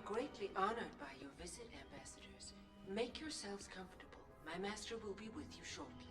greatly honored by your visit, ambassadors. Make yourselves comfortable. My master will be with you shortly.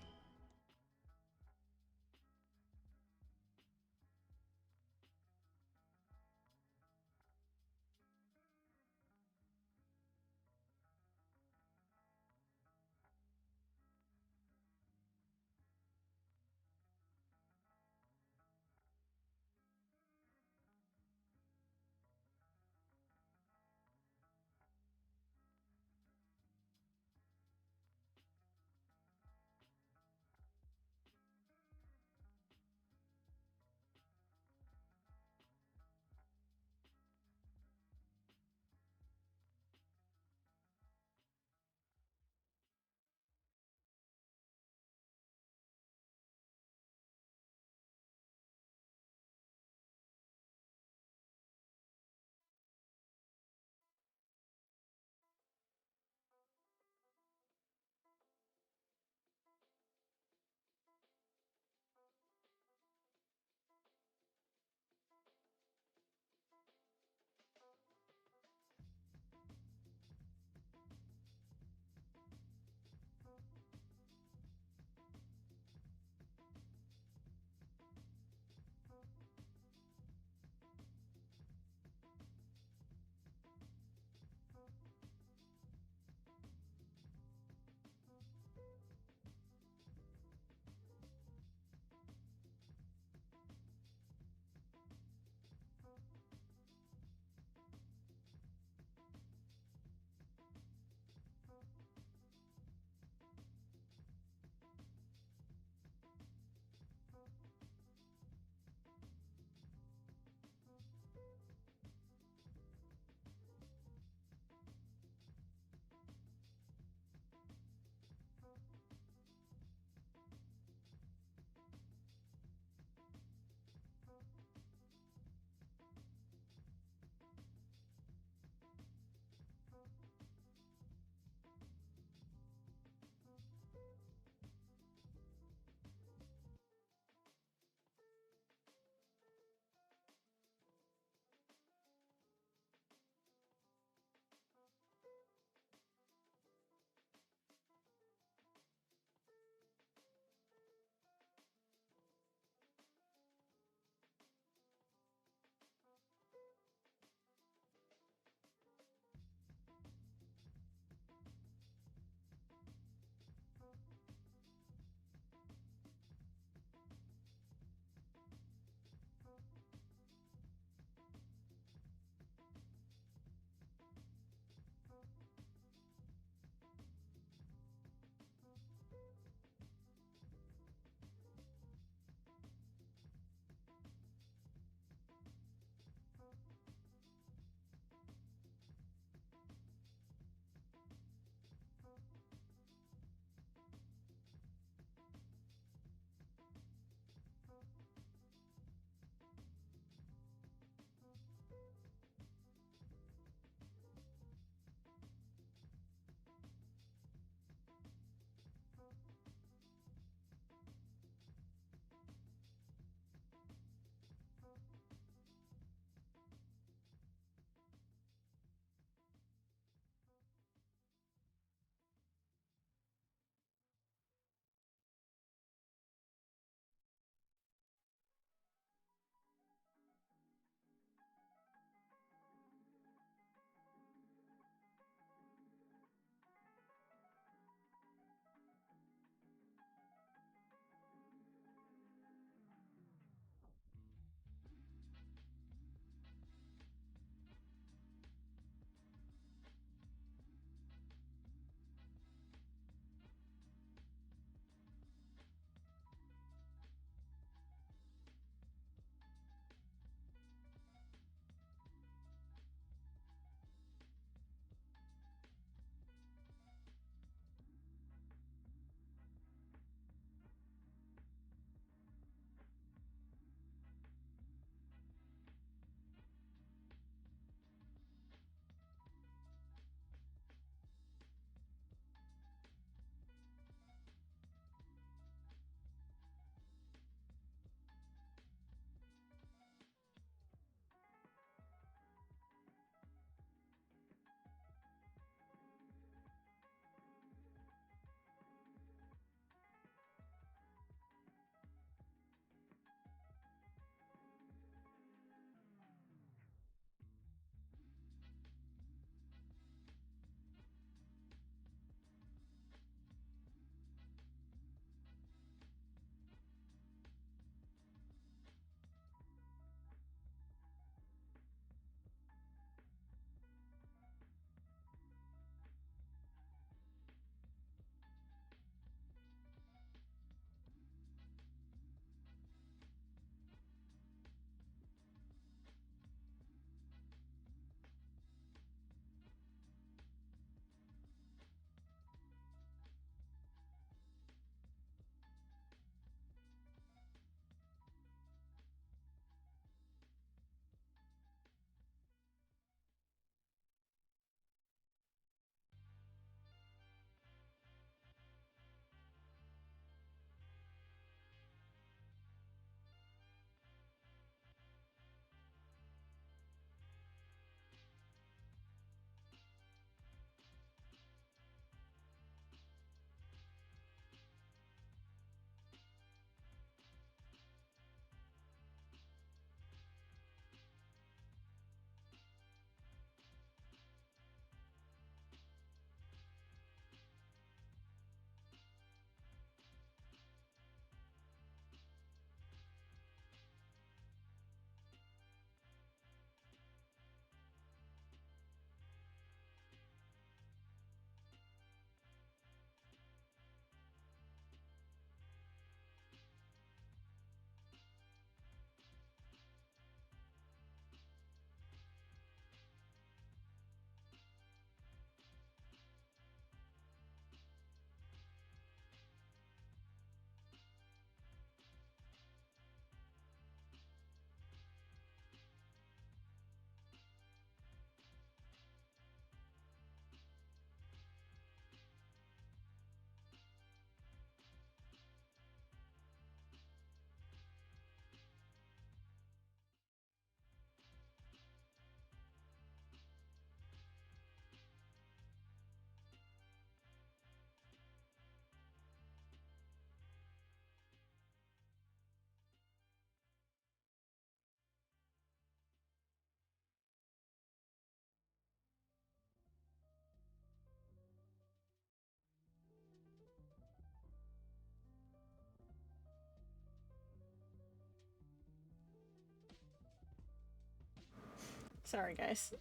Sorry guys.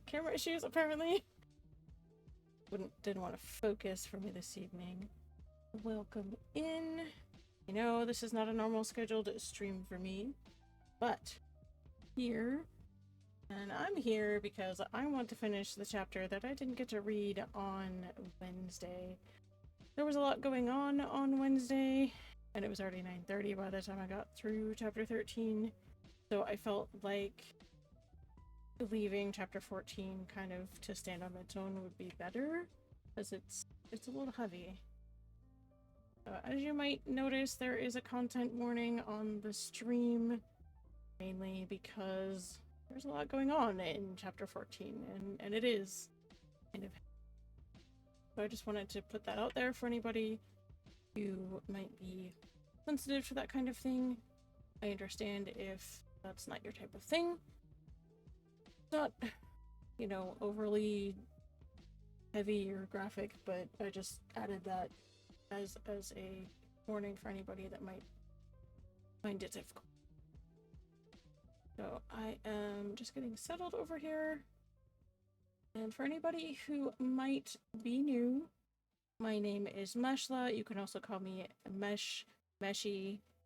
Camera issues apparently. Didn't want to focus for me this evening. Welcome in. You know, this is not a normal scheduled stream for me, but here, and I'm here because I want to finish the chapter that I didn't get to read on Wednesday. There was a lot going on Wednesday, and it was already 9:30 by the time I got through chapter 13, so I felt like leaving chapter 14 kind of to stand on its own would be better, because it's a little heavy. As you might notice, there is a content warning on the stream, mainly because there's a lot going on in chapter 14, and it is kind of. So I just wanted to put that out there for anybody who might be sensitive to that kind of thing. I understand if that's not your type of thing. It's not, you know, overly heavy or graphic, but I just added that as a warning for anybody that might find it difficult. So I am just getting settled over here. And for anybody who might be new, my name is Meshla. You can also call me Meshi,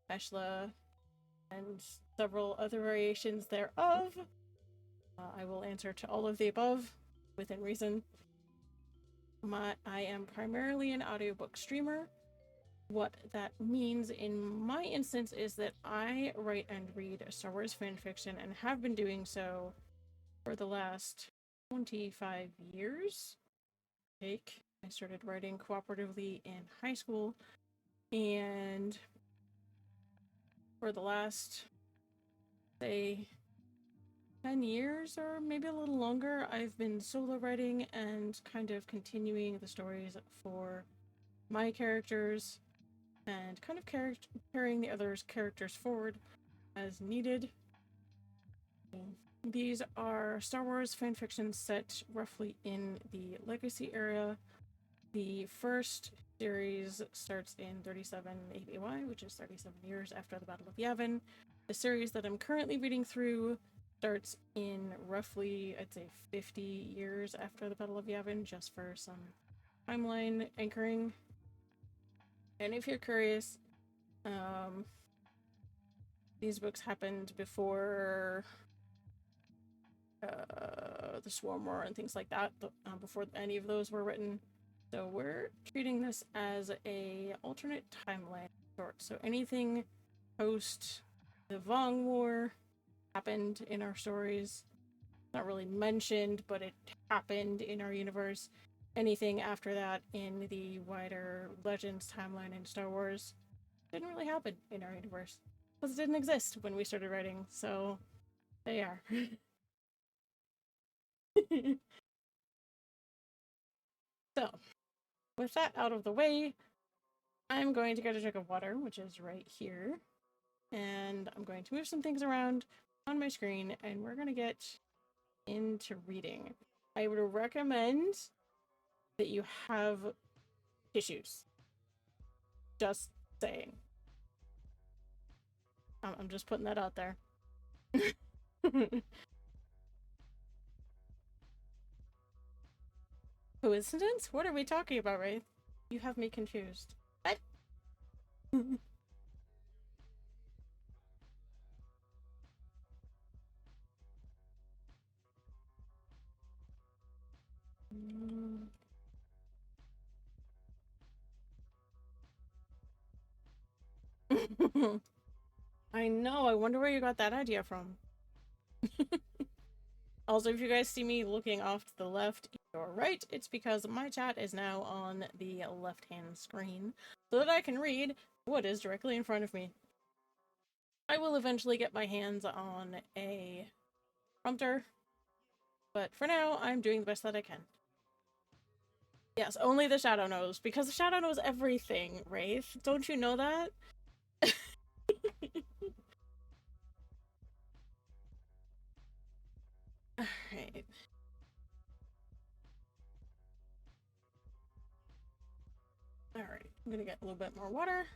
Meshla, and several other variations thereof. I will answer to all of the above within reason. I am primarily an audiobook streamer. What that means in my instance is that I write and read Star Wars fanfiction and have been doing so for the last 25 years. I started writing cooperatively in high school, and for the last, say, 10 years or maybe a little longer, I've been solo writing and kind of continuing the stories for my characters and kind of carrying the others' characters forward as needed. These are Star Wars fanfictions set roughly in the Legacy era. The first series starts in 37 ABY, which is 37 years after the Battle of Yavin. The series that I'm currently reading through starts in roughly, I'd say, 50 years after the Battle of Yavin, just for some timeline anchoring. And if you're curious, these books happened before the Swarm War and things like that, before any of those were written. So we're treating this as a alternate timeline sort. So anything post the Vong War happened in our stories. Not really mentioned, but it happened in our universe. Anything after that in the wider Legends timeline in Star Wars didn't really happen in our universe, because it didn't exist when we started writing, so they are. So, with that out of the way, I'm going to get a drink of water, which is right here, and I'm going to move some things around on my screen, and we're going to get into reading. I would recommend that you have tissues. Just saying. I'm just putting that out there. Coincidence? What are we talking about, Wraith? You have me confused. What? I know, I wonder where you got that idea from. Also, if you guys see me looking off to the left or right, it's because my chat is now on the left-hand screen, so that I can read what is directly in front of me. I will eventually get my hands on a prompter, but for now, I'm doing the best that I can. Yes, only the Shadow knows, because the Shadow knows everything, Wraith. Don't you know that? Alright. Alright, I'm gonna get a little bit more water.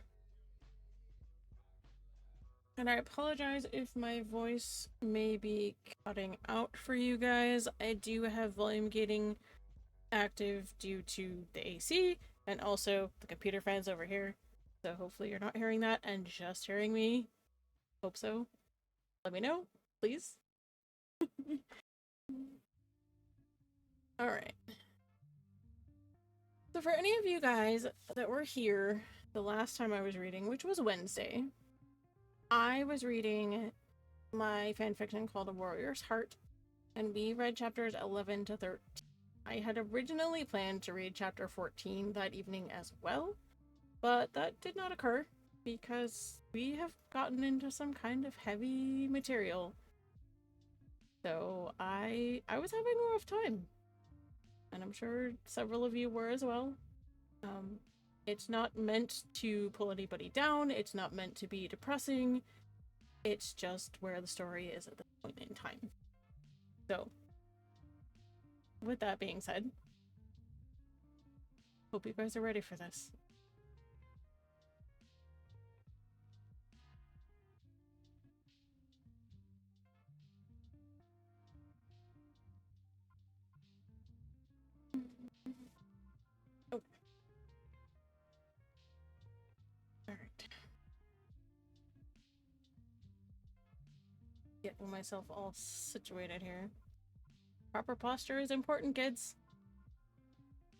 And I apologize if my voice may be cutting out for you guys. I do have volume gating active due to the AC and also the computer fans over here. So hopefully you're not hearing that and just hearing me. Hope so. Let me know, please. Alright. So for any of you guys that were here the last time I was reading, which was Wednesday, I was reading my fanfiction called A Warrior's Heart, and we read chapters 11 to 13. I had originally planned to read chapter 14 that evening as well, but that did not occur because we have gotten into some kind of heavy material. So I was having a rough time, and I'm sure several of you were as well. It's not meant to pull anybody down, it's not meant to be depressing, it's just where the story is at this point in time. So, with that being said, hope you guys are ready for this. Oh. Alright. Getting myself all situated here. Proper posture is important, kids.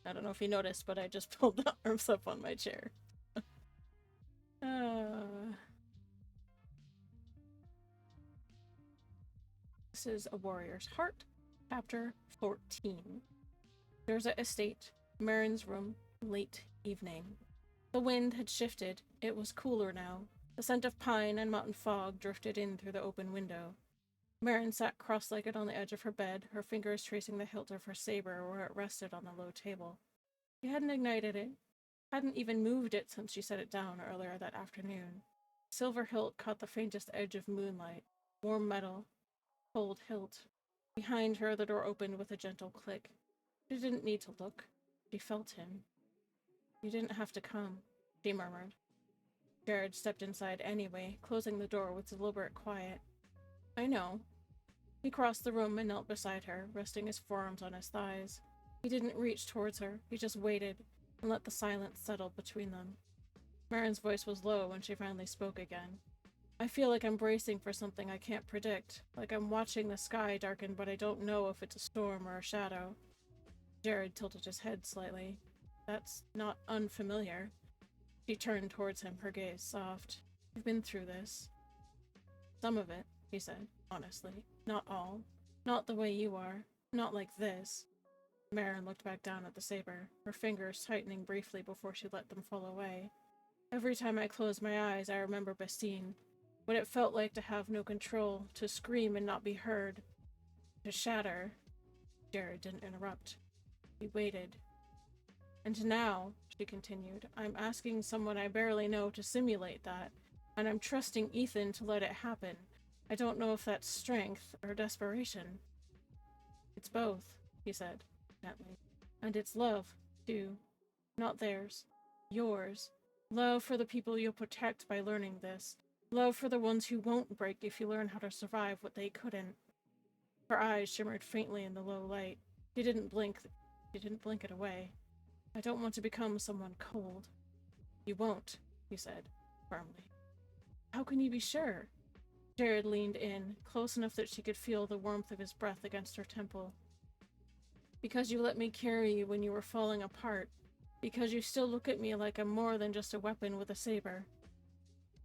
I don't know if you noticed, but I just pulled the arms up on my chair. This is A Warrior's Heart, chapter 14. There's an estate, Marin's room, late evening. The wind had shifted. It was cooler now. The scent of pine and mountain fog drifted in through the open window. Marin sat cross-legged on the edge of her bed, her fingers tracing the hilt of her saber where it rested on the low table. She hadn't ignited it, hadn't even moved it since she set it down earlier that afternoon. Silver hilt caught the faintest edge of moonlight. Warm metal. Cold hilt. Behind her, the door opened with a gentle click. She didn't need to look. She felt him. You didn't have to come, she murmured. Jared stepped inside anyway, closing the door with deliberate quiet. I know. He crossed the room and knelt beside her, resting his forearms on his thighs. He didn't reach towards her. He just waited and let the silence settle between them. Marin's voice was low when she finally spoke again. I feel like I'm bracing for something I can't predict, like I'm watching the sky darken but I don't know if it's a storm or a shadow. Jared tilted his head slightly. That's not unfamiliar. She turned towards him, her gaze soft. I've been through this. Some of it, he said, honestly. Not all. Not the way you are. Not like this. Marin looked back down at the saber, her fingers tightening briefly before she let them fall away. Every time I close my eyes, I remember Bastine. What it felt like to have no control, to scream and not be heard. To shatter. Jared didn't interrupt. He waited. And now, she continued, I'm asking someone I barely know to simulate that, and I'm trusting Ethan to let it happen. I don't know if that's strength or desperation. It's both, he said, gently. And it's love, too. Not theirs. Yours. Love for the people you'll protect by learning this. Love for the ones who won't break if you learn how to survive what they couldn't. Her eyes shimmered faintly in the low light. She didn't blink it away. I don't want to become someone cold. You won't, he said, firmly. How can you be sure? Jared leaned in, close enough that she could feel the warmth of his breath against her temple. Because you let me carry you when you were falling apart. Because you still look at me like I'm more than just a weapon with a saber.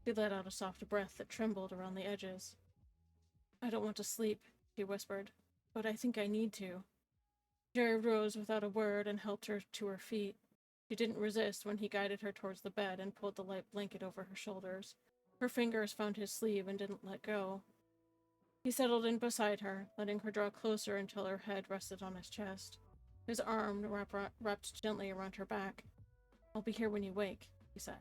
She let out a soft breath that trembled around the edges. I don't want to sleep, she whispered, but I think I need to. Jared rose without a word and helped her to her feet. She didn't resist when he guided her towards the bed and pulled the light blanket over her shoulders. Her fingers found his sleeve and didn't let go. He settled in beside her, letting her draw closer until her head rested on his chest. His arm wrapped gently around her back. I'll be here when you wake, he said.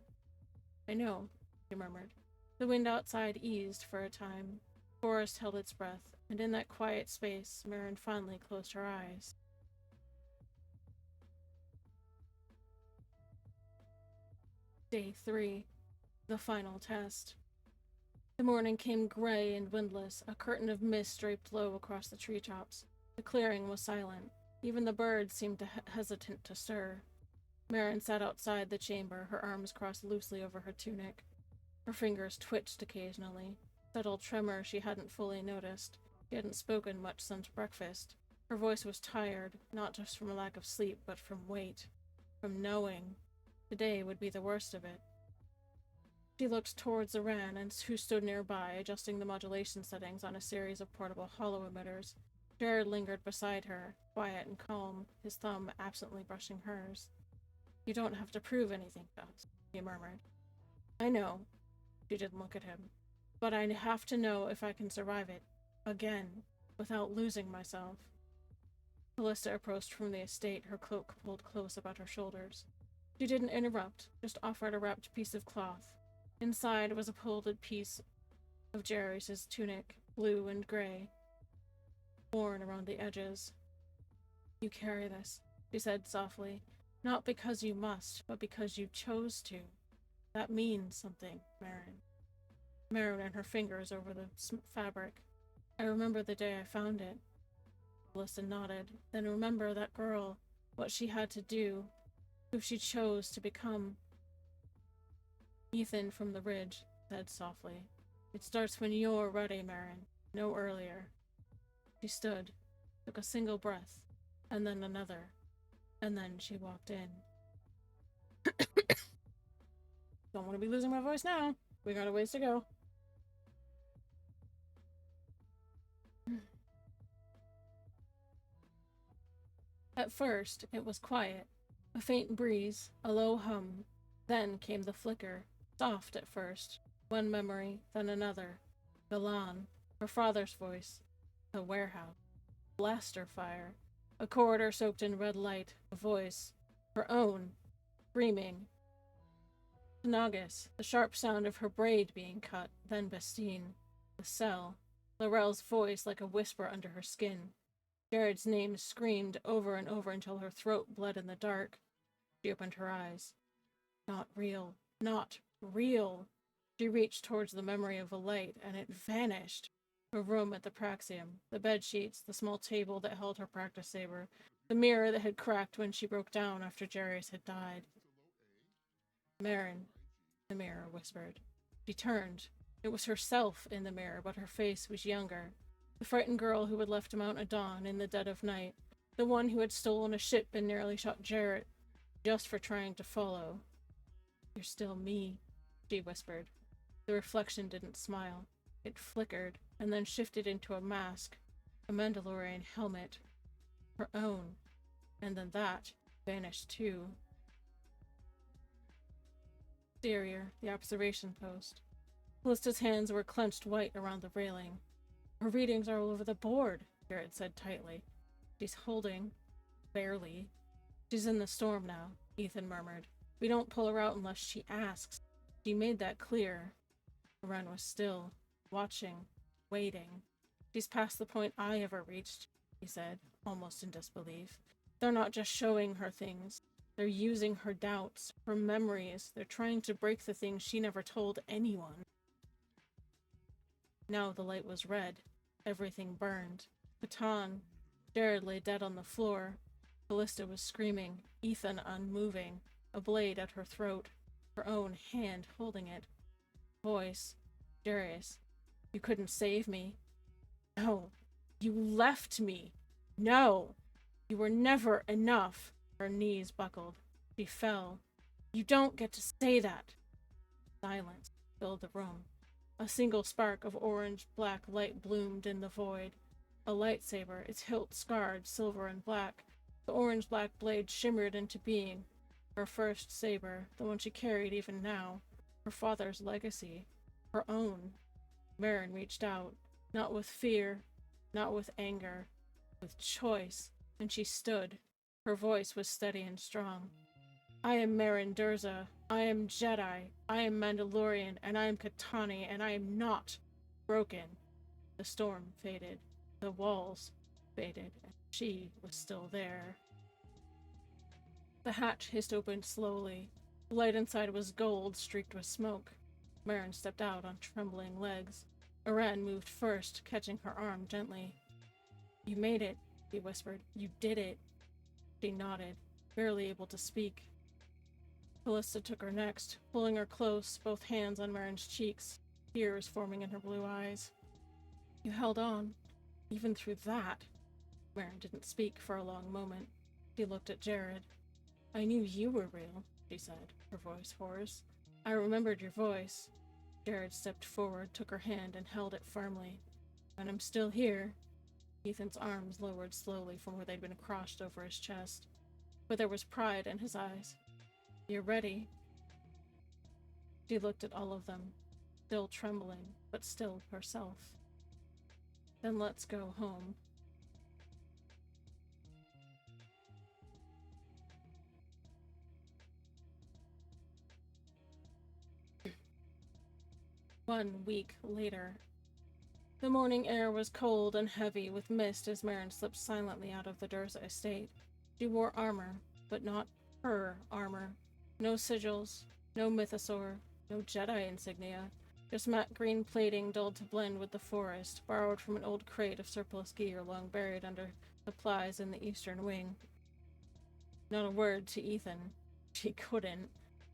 I know, she murmured. The wind outside eased for a time. The forest held its breath, and in that quiet space, Marin finally closed her eyes. Day 3. The final test. The morning came gray and windless, a curtain of mist draped low across the treetops. The clearing was silent. Even the birds seemed hesitant to stir. Marin sat outside the chamber, her arms crossed loosely over her tunic. Her fingers twitched occasionally, subtle tremor she hadn't fully noticed. She hadn't spoken much since breakfast. Her voice was tired, not just from a lack of sleep, but from weight. From knowing. Today would be the worst of it. She looked towards Aran, who stood nearby, adjusting the modulation settings on a series of portable hollow emitters. Jared lingered beside her, quiet and calm, his thumb absently brushing hers. "You don't have to prove anything to us," he murmured. "I know." She didn't look at him. "But I have to know if I can survive it. Again. Without losing myself." Callista approached from the estate, her cloak pulled close about her shoulders. She didn't interrupt, just offered a wrapped piece of cloth. Inside was a folded piece of Jerry's tunic, blue and gray, worn around the edges. "You carry this," she said softly. "Not because you must, but because you chose to. That means something, Marin." Marin ran her fingers over the fabric. "I remember the day I found it." Callista nodded. "Then remember that girl, what she had to do, who she chose to become." Ethan from the ridge said softly, "It starts when you're ready, Marin. No earlier." She stood, took a single breath, and then another, and then she walked in. Don't want to be losing my voice now. We got a ways to go. At first, it was quiet. A faint breeze, a low hum. Then came the flicker, soft at first. One memory, then another. Galan, her father's voice. The warehouse. Blaster fire. A corridor soaked in red light. A voice. Her own. Screaming. Nagus, the sharp sound of her braid being cut. Then Bestine. The cell. Laurel's voice like a whisper under her skin. Jared's name screamed over and over until her throat bled in the dark. She opened her eyes. Not real. Not real. She reached towards the memory of a light, and it vanished. Her room at the Praxium, the bed sheets, the small table that held her practice saber, the mirror that had cracked when she broke down after Jarius had died. "Marin," the mirror whispered. She turned. It was herself in the mirror, but her face was younger. The frightened girl who had left Mount Adon in the dead of night. The one who had stolen a ship and nearly shot Jarrett, just for trying to follow. "You're still me," she whispered. The reflection didn't smile. It flickered, and then shifted into a mask. A Mandalorian helmet. Her own. And then that vanished too. Exterior, the observation post. Callista's hands were clenched white around the railing. "Her readings are all over the board," Jared said tightly. "She's holding. Barely. She's in the storm now," Ethan murmured. "We don't pull her out unless she asks. She made that clear." Ren was still, watching, waiting. "She's past the point I ever reached," he said, almost in disbelief. "They're not just showing her things. They're using her doubts, her memories. They're trying to break the things she never told anyone." Now the light was red. Everything burned. Catan. Jared lay dead on the floor. Callista was screaming, Ethan unmoving, a blade at her throat, her own hand holding it. Voice. Jarius. "You couldn't save me." "No. You left me. No. You were never enough." Her knees buckled. She fell. "You don't get to say that." Silence filled the room. A single spark of orange-black light bloomed in the void. A lightsaber, its hilt scarred silver and black. The orange-black blade shimmered into being. Her first saber, the one she carried even now. Her father's legacy. Her own. Marin reached out, not with fear, not with anger, with choice, and she stood. Her voice was steady and strong. "I am Marin Durza. I am Jedi. I am Mandalorian, and I am Katani, and I am not broken." The storm faded. The walls faded, and she was still there. The hatch hissed open slowly. The light inside was gold, streaked with smoke. Marin stepped out on trembling legs. Aran moved first, catching her arm gently. "You made it," he whispered. "You did it." She nodded, barely able to speak. Callista took her next, pulling her close, both hands on Marin's cheeks, tears forming in her blue eyes. "You held on, even through that." Marin didn't speak for a long moment. She looked at Jared. "I knew you were real," she said, her voice hoarse. "I remembered your voice." Jared stepped forward, took her hand, and held it firmly. "And I'm still here." Ethan's arms lowered slowly from where they'd been crossed over his chest, but there was pride in his eyes. "You're ready." She looked at all of them, still trembling, but still herself. "Then let's go home." One week later. The morning air was cold and heavy with mist as Marin slipped silently out of the Durza estate. She wore armor, but not her armor. No sigils, no mythosaur, no Jedi insignia, just matte green plating dulled to blend with the forest, borrowed from an old crate of surplus gear long buried under supplies in the eastern wing. Not a word to Ethan. She couldn't.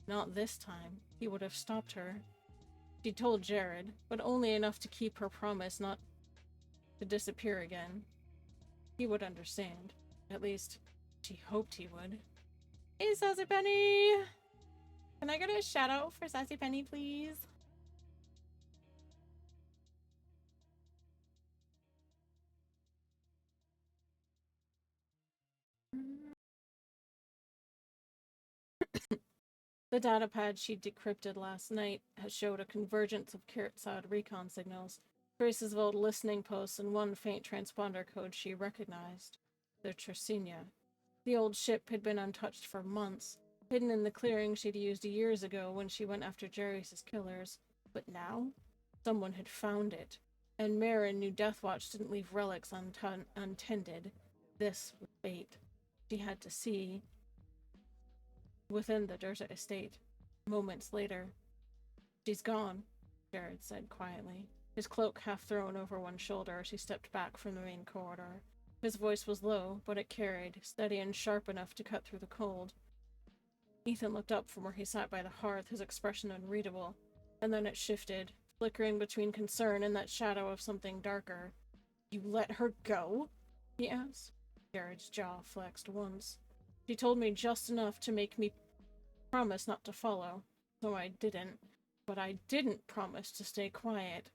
Not this time. He would have stopped her. She told Jared, but only enough to keep her promise not to disappear again. He would understand. At least, she hoped he would. Hey, Sassy Penny! Can I get a shout out for Sassy Penny, please? The datapad she decrypted last night has showed a convergence of Kirtsad recon signals, traces of old listening posts, and one faint transponder code she recognized. The Tresinia. The old ship had been untouched for months, hidden in the clearing she'd used years ago when she went after Jarius' killers. But now, someone had found it, and Marin knew Deathwatch didn't leave relics untended. This was fate. She had to see. Within the Durza estate. Moments later. "She's gone," Jared said quietly, his cloak half thrown over one shoulder as he stepped back from the main corridor. His voice was low, but it carried, steady and sharp enough to cut through the cold. Ethan looked up from where he sat by the hearth, his expression unreadable, and then it shifted, flickering between concern and that shadow of something darker. "You let her go?" he asked. Jared's jaw flexed once. "She told me just enough to make me promise not to follow, so I didn't. But I didn't promise to stay quiet."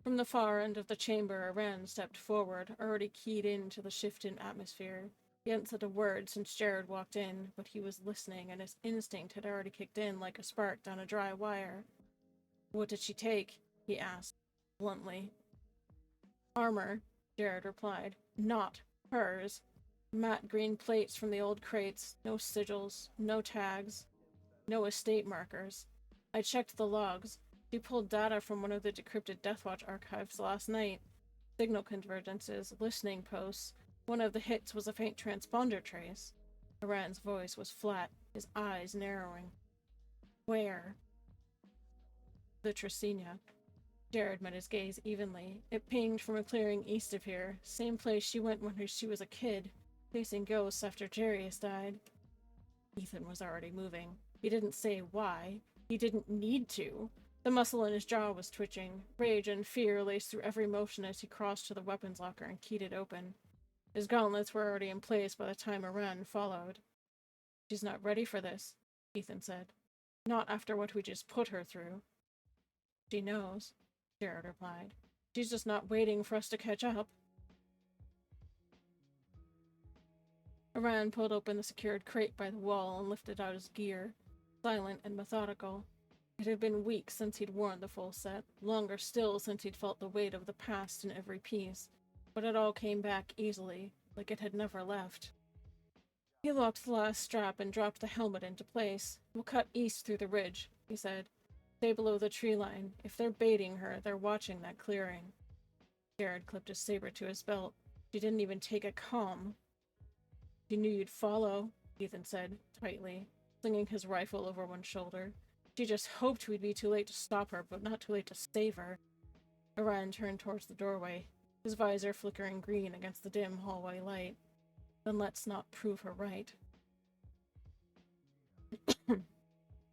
From the far end of the chamber, Aran stepped forward, already keyed into the shift in atmosphere. He hadn't said a word since Jared walked in, but he was listening, and his instinct had already kicked in like a spark down a dry wire. "What did she take?" he asked, bluntly. "Armor," Jared replied. "Not hers. Matte green plates from the old crates, no sigils, no tags, no estate markers. I checked the logs. She pulled data from one of the decrypted Deathwatch archives last night. Signal convergences, listening posts. One of the hits was a faint transponder trace." Aran's voice was flat, his eyes narrowing. "Where?" "The Tresinia." Jared met his gaze evenly. "It pinged from a clearing east of here, same place she went when she was a kid, facing ghosts after Jarius died." Ethan was already moving. He didn't say why. He didn't need to. The muscle in his jaw was twitching. Rage and fear laced through every motion as he crossed to the weapons locker and keyed it open. His gauntlets were already in place by the time Aran followed. "She's not ready for this," Ethan said. "Not after what we just put her through." "She knows," Jared replied. "She's just not waiting for us to catch up." Aran pulled open the secured crate by the wall and lifted out his gear, silent and methodical. It had been weeks since he'd worn the full set, longer still since he'd felt the weight of the past in every piece, but it all came back easily, like it had never left. He locked the last strap and dropped the helmet into place. "We'll cut east through the ridge," he said. "Stay below the tree line. If they're baiting her, they're watching that clearing." Jared clipped his saber to his belt. "She didn't even take a comm." "She knew you'd follow," Ethan said, tightly. slinging his rifle over one shoulder. She just hoped we'd be too late to stop her, but not too late to save her. Orion turned towards the doorway, his visor flickering green against the dim hallway light. Then let's not prove her right.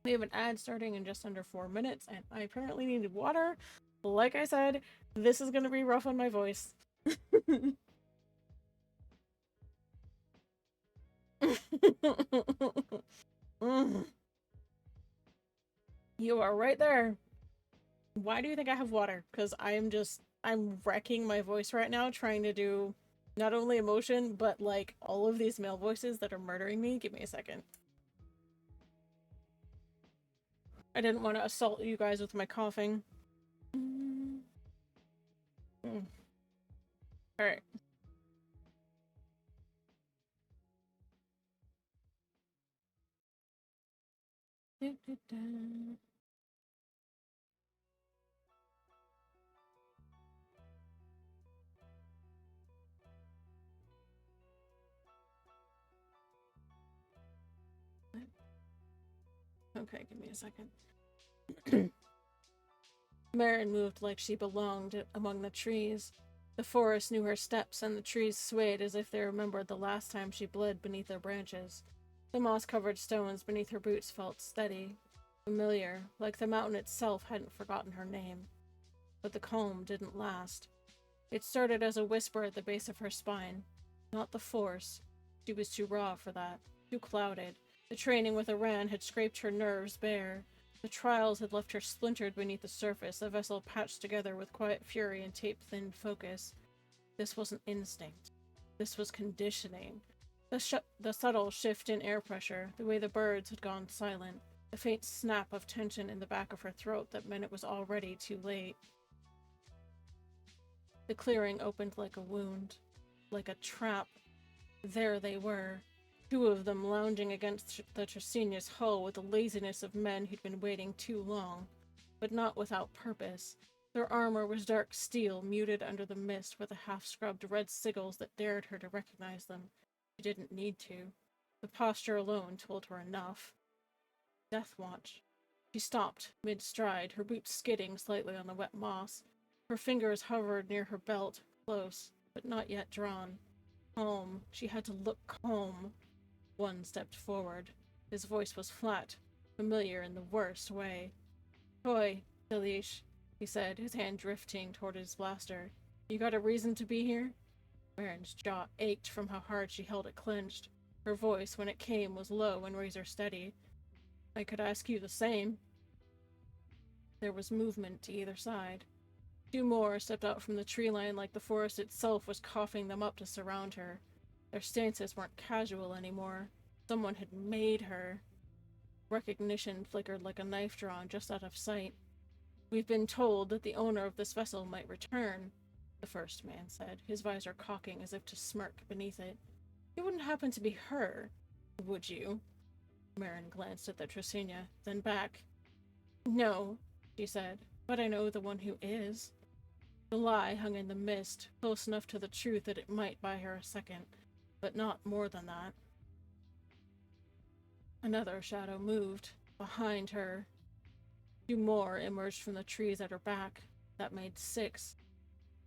We have an ad starting in just under 4 minutes, and I apparently needed water. Like I said, this is gonna be rough on my voice. You are right there. Why do you think I have water? Because I'm wrecking my voice right now trying to do not only emotion, but like all of these male voices that are murdering me. Give me a second. I didn't want to assault you guys with my coughing. Alright. Okay, give me a second. Marin moved like she belonged among the trees. The forest knew her steps, and the trees swayed as if they remembered the last time she bled beneath their branches. The moss-covered stones beneath her boots felt steady, familiar, like the mountain itself hadn't forgotten her name. But the calm didn't last. It started as a whisper at the base of her spine. Not the force. She was too raw for that, too clouded. The training with Iran had scraped her nerves bare. The trials had left her splintered beneath the surface, a vessel patched together with quiet fury and tape-thin focus. This wasn't instinct. This was conditioning. The subtle shift in air pressure, the way the birds had gone silent, a faint snap of tension in the back of her throat that meant it was already too late. The clearing opened like a wound, like a trap. There they were. 2 of them lounging against the Tresinia's hull with the laziness of men who'd been waiting too long, but not without purpose. Their armor was dark steel, muted under the mist with the half-scrubbed red sigils that dared her to recognize them. She didn't need to. The posture alone told her enough. Death watch. She stopped, mid-stride, her boots skidding slightly on the wet moss. Her fingers hovered near her belt, close, but not yet drawn. Calm. She had to look calm. One stepped forward. His voice was flat, familiar in the worst way. "Toy, Delish," he said, his hand drifting toward his blaster. "You got a reason to be here?" Marin's jaw ached from how hard she held it clenched. Her voice, when it came, was low and razor steady. "I could ask you the same." There was movement to either side. 2 more stepped out from the tree line like the forest itself was coughing them up to surround her. Their stances weren't casual anymore. Someone had made her. Recognition flickered like a knife drawn just out of sight. "We've been told that the owner of this vessel might return," the first man said, his visor cocking as if to smirk beneath it. "You wouldn't happen to be her, would you?" Marin glanced at the Tresinia, then back. "No," she said, "but I know the one who is." The lie hung in the mist, close enough to the truth that it might buy her a second, but not more than that. Another shadow moved, behind her. 2 more emerged from the trees at her back. That made 6.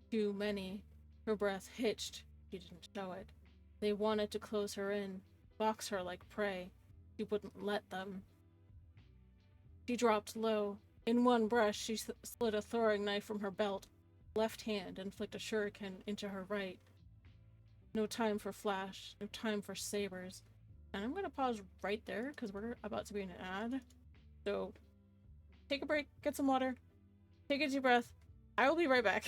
Too many. Her breath hitched. She didn't show it. They wanted to close her in, box her like prey. She wouldn't let them. She dropped low. In one brush, she slid a throwing knife from her belt, left hand, and flicked a shuriken into her right. No time for flash, no time for sabers. And I'm gonna pause right there because we're about to be in an ad. So take a break, get some water, take a deep breath. I will be right back.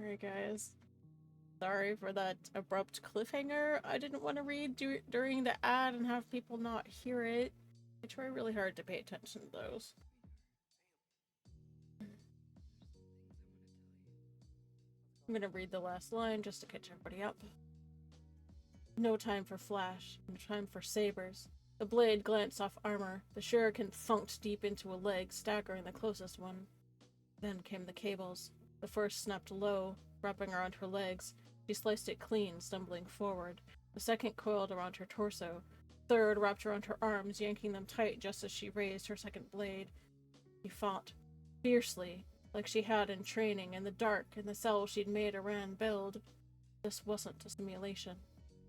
Alright, guys. Sorry for that abrupt cliffhanger. I didn't want to read during the ad and have people not hear it. I try really hard to pay attention to those. I'm gonna read the last line just to catch everybody up. No time for flash, no time for sabers. The blade glanced off armor. The shuriken thunked deep into a leg, staggering the closest one. Then came the cables. The first snapped low, wrapping around her legs. She sliced it clean, stumbling forward. The second coiled around her torso. Third wrapped around her arms, yanking them tight just as she raised her second blade. She fought, fiercely, like she had in training, in the dark, in the cell she'd made Iran build. This wasn't a simulation.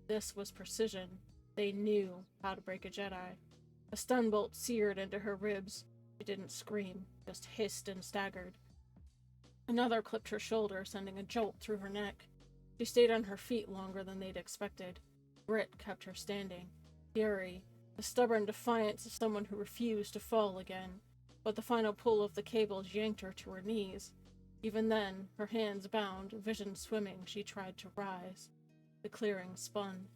This was precision. They knew how to break a Jedi. A stun bolt seared into her ribs. She didn't scream, just hissed and staggered. Another clipped her shoulder, sending a jolt through her neck. She stayed on her feet longer than they'd expected. Grit kept her standing. Fury, the stubborn defiance of someone who refused to fall again. But the final pull of the cables yanked her to her knees. Even then, her hands bound, vision swimming, she tried to rise. The clearing spun.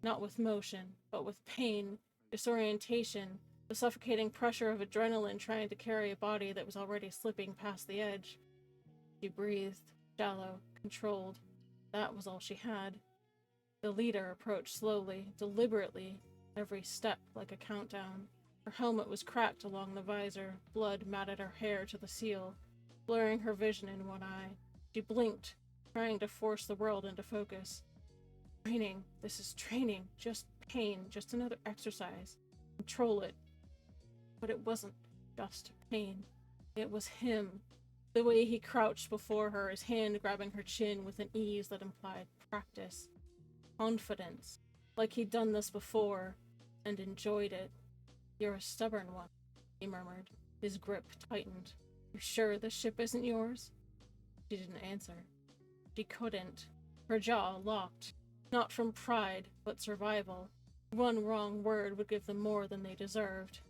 Not with motion, but with pain, disorientation, the suffocating pressure of adrenaline trying to carry a body that was already slipping past the edge. She breathed, shallow, controlled. That was all she had. The leader approached slowly, deliberately, every step like a countdown. Her helmet was cracked along the visor, blood matted her hair to the seal, blurring her vision in one eye. She blinked, trying to force the world into focus. Training. This is training. Just pain. Just another exercise. Control it. But it wasn't just pain. It was him. The way he crouched before her, his hand grabbing her chin with an ease that implied practice. Confidence. Like he'd done this before, and enjoyed it. You're a stubborn one, he murmured. His grip tightened. You sure this ship isn't yours? She didn't answer. She couldn't. Her jaw locked. Not from pride, but survival. One wrong word would give them more than they deserved.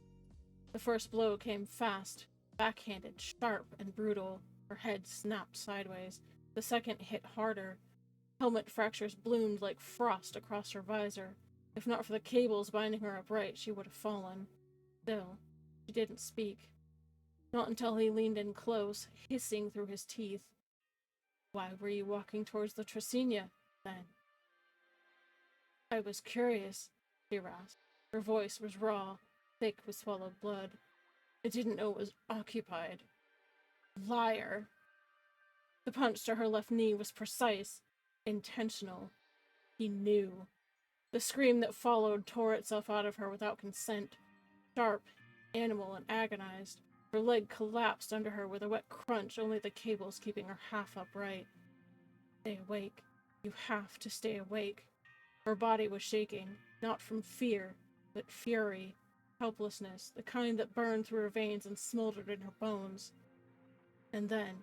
The first blow came fast, backhanded, sharp, and brutal. Her head snapped sideways. The second hit harder. Helmet fractures bloomed like frost across her visor. If not for the cables binding her upright, she would have fallen. Still, she didn't speak. Not until he leaned in close, hissing through his teeth. Why were you walking towards the Trasinia, then? I was curious, she rasped. Her voice was raw, thick with swallowed blood. I didn't know it was occupied. Liar. The punch to her left knee was precise, intentional. He knew. The scream that followed tore itself out of her without consent. Sharp, animal, and agonized. Her leg collapsed under her with a wet crunch, only the cables keeping her half upright. Stay awake. You have to stay awake. Her body was shaking, not from fear, but fury, helplessness, the kind that burned through her veins and smoldered in her bones. And then,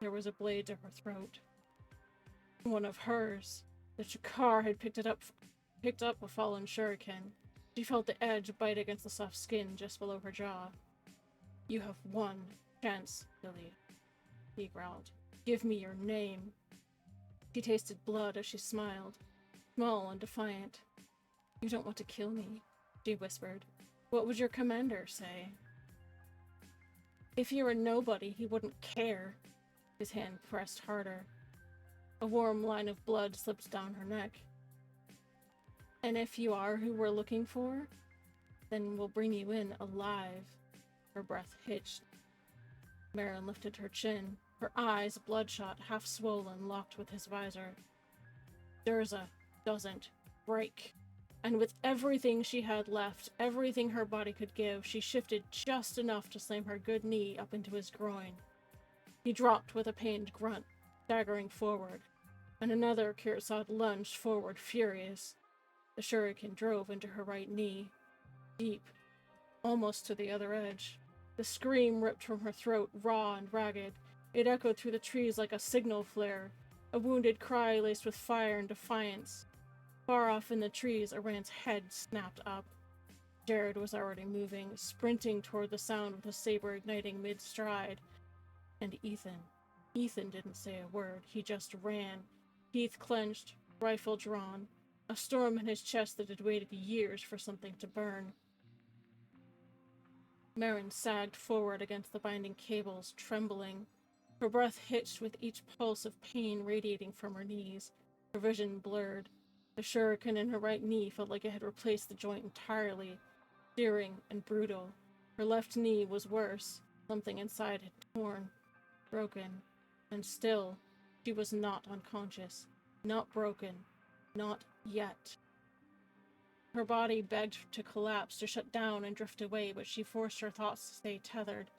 there was a blade to her throat. One of hers. The Chakar had picked up a fallen shuriken. She felt the edge bite against the soft skin just below her jaw. You have one chance, Lily, he growled. Give me your name. She tasted blood as she smiled, small and defiant. You don't want to kill me, she whispered. What would your commander say? If you're a nobody, he wouldn't care. His hand pressed harder. A warm line of blood slipped down her neck. And if you are who we're looking for, then we'll bring you in alive. Her breath hitched. Marin lifted her chin, her eyes bloodshot, half-swollen, locked with his visor. Durza doesn't break. And with everything she had left, everything her body could give, she shifted just enough to slam her good knee up into his groin. He dropped with a pained grunt, staggering forward, and another Kirsad lunged forward, furious. The shuriken drove into her right knee, deep, almost to the other edge. The scream ripped from her throat, raw and ragged. It echoed through the trees like a signal flare, a wounded cry laced with fire and defiance. Far off in the trees, Iran's head snapped up. Jared was already moving, sprinting toward the sound with a saber igniting mid-stride. And Ethan. Ethan didn't say a word. He just ran, teeth clenched, rifle drawn, a storm in his chest that had waited years for something to burn. Marin sagged forward against the binding cables, trembling. Her breath hitched with each pulse of pain radiating from her knees. Her vision blurred. The shuriken in her right knee felt like it had replaced the joint entirely, searing and brutal. Her left knee was worse. Something inside had torn, broken, and still, she was not unconscious, not broken, not yet. Her body begged to collapse, to shut down and drift away, but she forced her thoughts to stay tethered.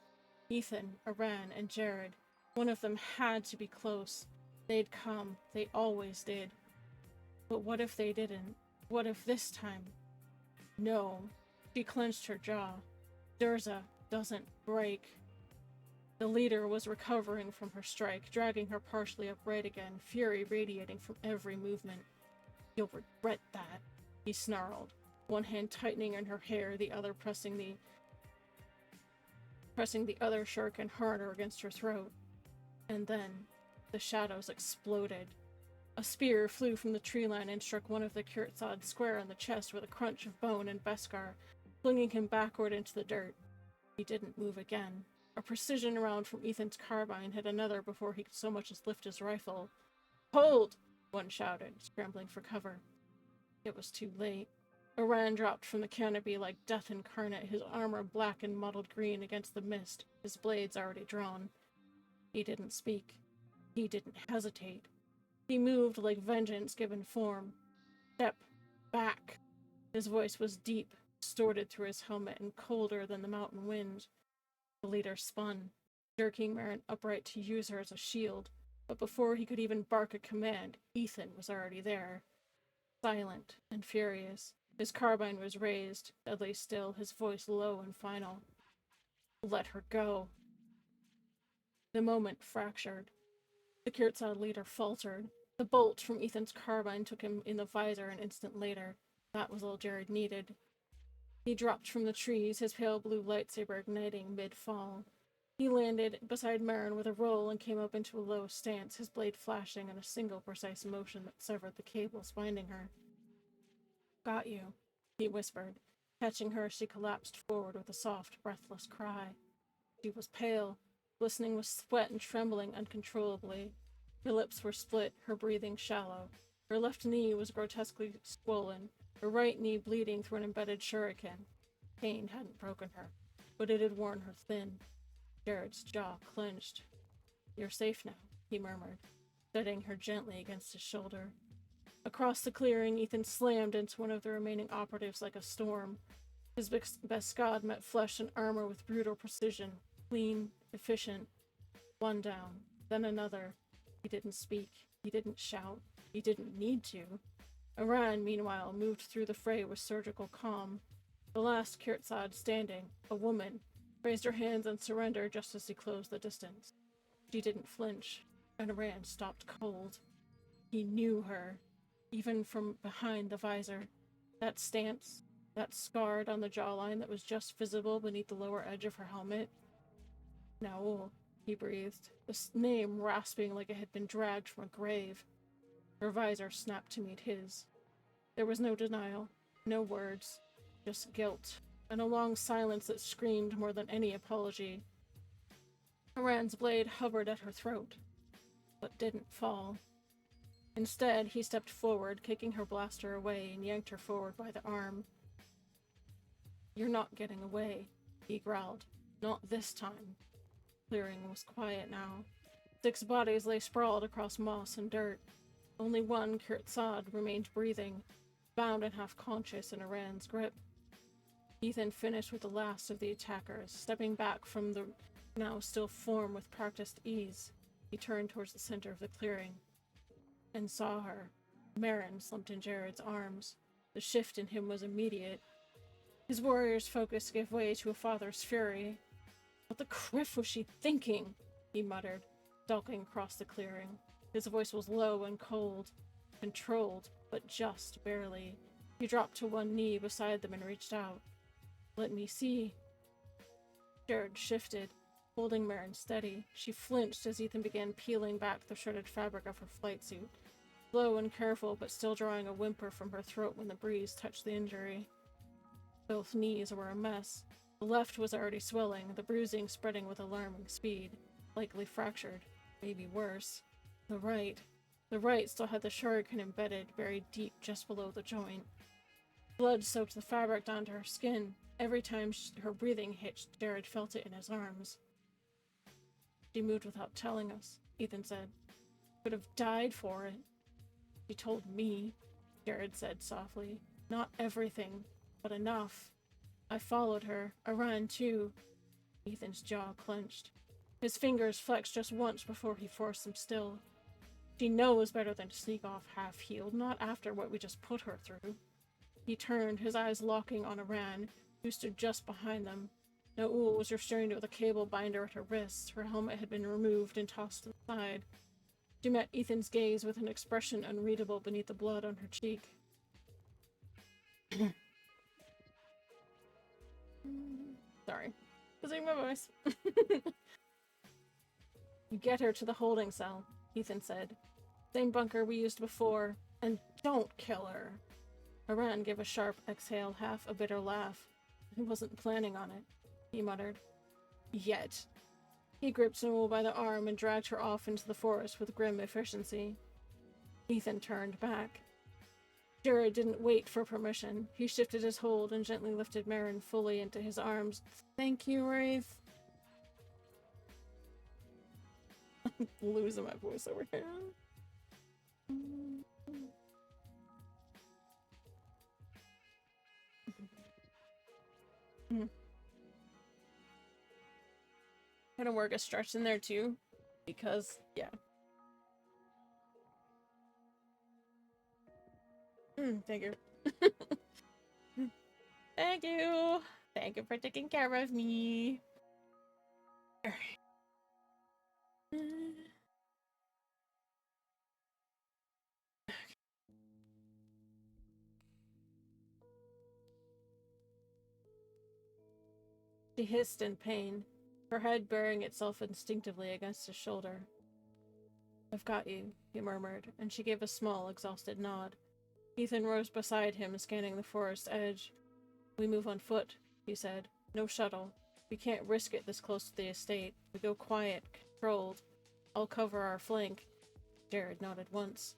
Ethan, Aran, and Jared. One of them had to be close. They'd come. They always did. But what if they didn't? What if this time? No. She clenched her jaw. Durza doesn't break. The leader was recovering from her strike, dragging her partially upright again, fury radiating from every movement. You'll regret that, he snarled, one hand tightening in her hair, the other pressing the other shuriken harder against her throat. And then, the shadows exploded. A spear flew from the tree line and struck one of the Kurtzad square in the chest with a crunch of bone and Beskar, flinging him backward into the dirt. He didn't move again. A precision round from Ethan's carbine hit another before he could so much as lift his rifle. "Hold!" one shouted, scrambling for cover. It was too late. Aran dropped from the canopy like death incarnate, his armor black and mottled green against the mist, his blades already drawn. He didn't speak. He didn't hesitate. He moved like vengeance given form. Step back. His voice was deep, distorted through his helmet and colder than the mountain wind. The leader spun, jerking Marin upright to use her as a shield, but before he could even bark a command, Ethan was already there. Silent and furious, his carbine was raised, deadly still, his voice low and final. Let her go. The moment fractured. The Kurtzad leader faltered. The bolt from Ethan's carbine took him in the visor an instant later. That was all Jared needed. He dropped from the trees, his pale blue lightsaber igniting mid-fall. He landed beside Marin with a roll and came up into a low stance, his blade flashing in a single precise motion that severed the cables binding her. "Got you," he whispered, catching her as she collapsed forward with a soft, breathless cry. She was pale, glistening with sweat and trembling uncontrollably. Her lips were split, her breathing shallow. Her left knee was grotesquely swollen, her right knee bleeding through an embedded shuriken. Pain hadn't broken her, but it had worn her thin. Jared's jaw clenched. "You're safe now," he murmured, steadying her gently against his shoulder. Across the clearing, Ethan slammed into one of the remaining operatives like a storm. His Beskad met flesh and armor with brutal precision, clean, efficient. One down, then another. He didn't speak. He didn't shout. He didn't need to. Aran, meanwhile, moved through the fray with surgical calm. The last Kurtzad standing, a woman, raised her hands in surrender just as he closed the distance. She didn't flinch, and Aran stopped cold. He knew her, even from behind the visor. That stance, that scar on the jawline that was just visible beneath the lower edge of her helmet. "Naul," he breathed, the name rasping like it had been dragged from a grave. Her visor snapped to meet his. There was no denial, no words, just guilt, and a long silence that screamed more than any apology. Aran's blade hovered at her throat, but didn't fall. Instead, he stepped forward, kicking her blaster away, and yanked her forward by the arm. "You're not getting away," he growled. "Not this time." Clearing was quiet now. 6 bodies lay sprawled across moss and dirt. Only one, Kurtzad, remained breathing, bound and half-conscious in Aran's grip. Ethan finished with the last of the attackers, stepping back from the now still form with practiced ease. He turned towards the center of the clearing, and saw her. Marin slumped in Jared's arms. The shift in him was immediate. His warrior's focus gave way to a father's fury. "What the criff was she thinking?" he muttered, stalking across the clearing. His voice was low and cold, controlled, but just barely. He dropped to one knee beside them and reached out. "Let me see." Jared shifted, holding Marin steady. She flinched as Ethan began peeling back the shredded fabric of her flight suit. Slow and careful, but still drawing a whimper from her throat when the breeze touched the injury. Both knees were a mess. The left was already swelling, the bruising spreading with alarming speed. Likely fractured. Maybe worse. The right still had the shuriken embedded, buried deep just below the joint. Blood soaked the fabric down to her skin. Every time her breathing hitched, Jared felt it in his arms. She moved without telling us, Ethan said. Could have died for it. She told me, Jared said softly. Not everything, but enough. I followed her. I ran too. Ethan's jaw clenched. His fingers flexed just once before he forced them still. She knows better than to sneak off half-healed, not after what we just put her through. He turned, his eyes locking on Aran, who stood just behind them. Na'ul was restrained with a cable binder at her wrists. Her helmet had been removed and tossed to the side. She met Ethan's gaze with an expression unreadable beneath the blood on her cheek. Sorry. Losing my voice. You get her to the holding cell, Ethan said. Same bunker we used before. And don't kill her. Aran gave a sharp exhale, half a bitter laugh. He wasn't planning on it, he muttered. Yet. He gripped Na'ul by the arm and dragged her off into the forest with grim efficiency. Ethan turned back. Jared didn't wait for permission. He shifted his hold and gently lifted Marin fully into his arms. Thank you, Wraith. I'm losing my voice over here. Gonna work a stretch in there too, because yeah. Thank you. Thank you. Thank you for taking care of me. All right. She hissed in pain, her head burying itself instinctively against his shoulder. I've got you, he murmured, and she gave a small, exhausted nod. Ethan rose beside him, scanning the forest edge. We move on foot, he said. No shuttle. We can't risk it this close to the estate. We go quiet, controlled. I'll cover our flank. Jared nodded once.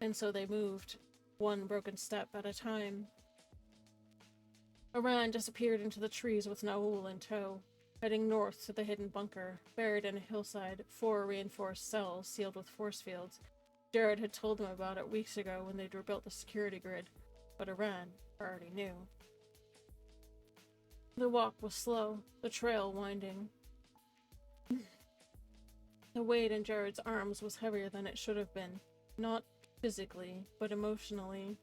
And so they moved, one broken step at a time. Aran disappeared into the trees with Na'ul in tow, heading north to the hidden bunker, buried in a hillside, 4 reinforced cells sealed with force fields. Jared had told them about it weeks ago when they'd rebuilt the security grid, but Aran already knew. The walk was slow, the trail winding. The weight in Jared's arms was heavier than it should have been, not physically, but emotionally.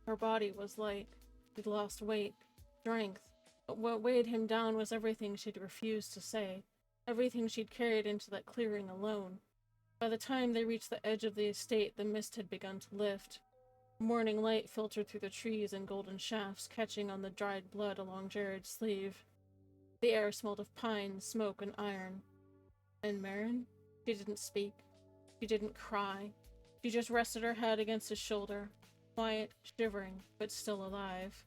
Her body was light. He'd lost weight, strength, but what weighed him down was everything she'd refused to say, everything she'd carried into that clearing alone. By the time they reached the edge of the estate, the mist had begun to lift. Morning light filtered through the trees in golden shafts, catching on the dried blood along Jared's sleeve. The air smelled of pine, smoke, and iron. And Marin? She didn't speak. She didn't cry. She just rested her head against his shoulder. Quiet, shivering, but still alive.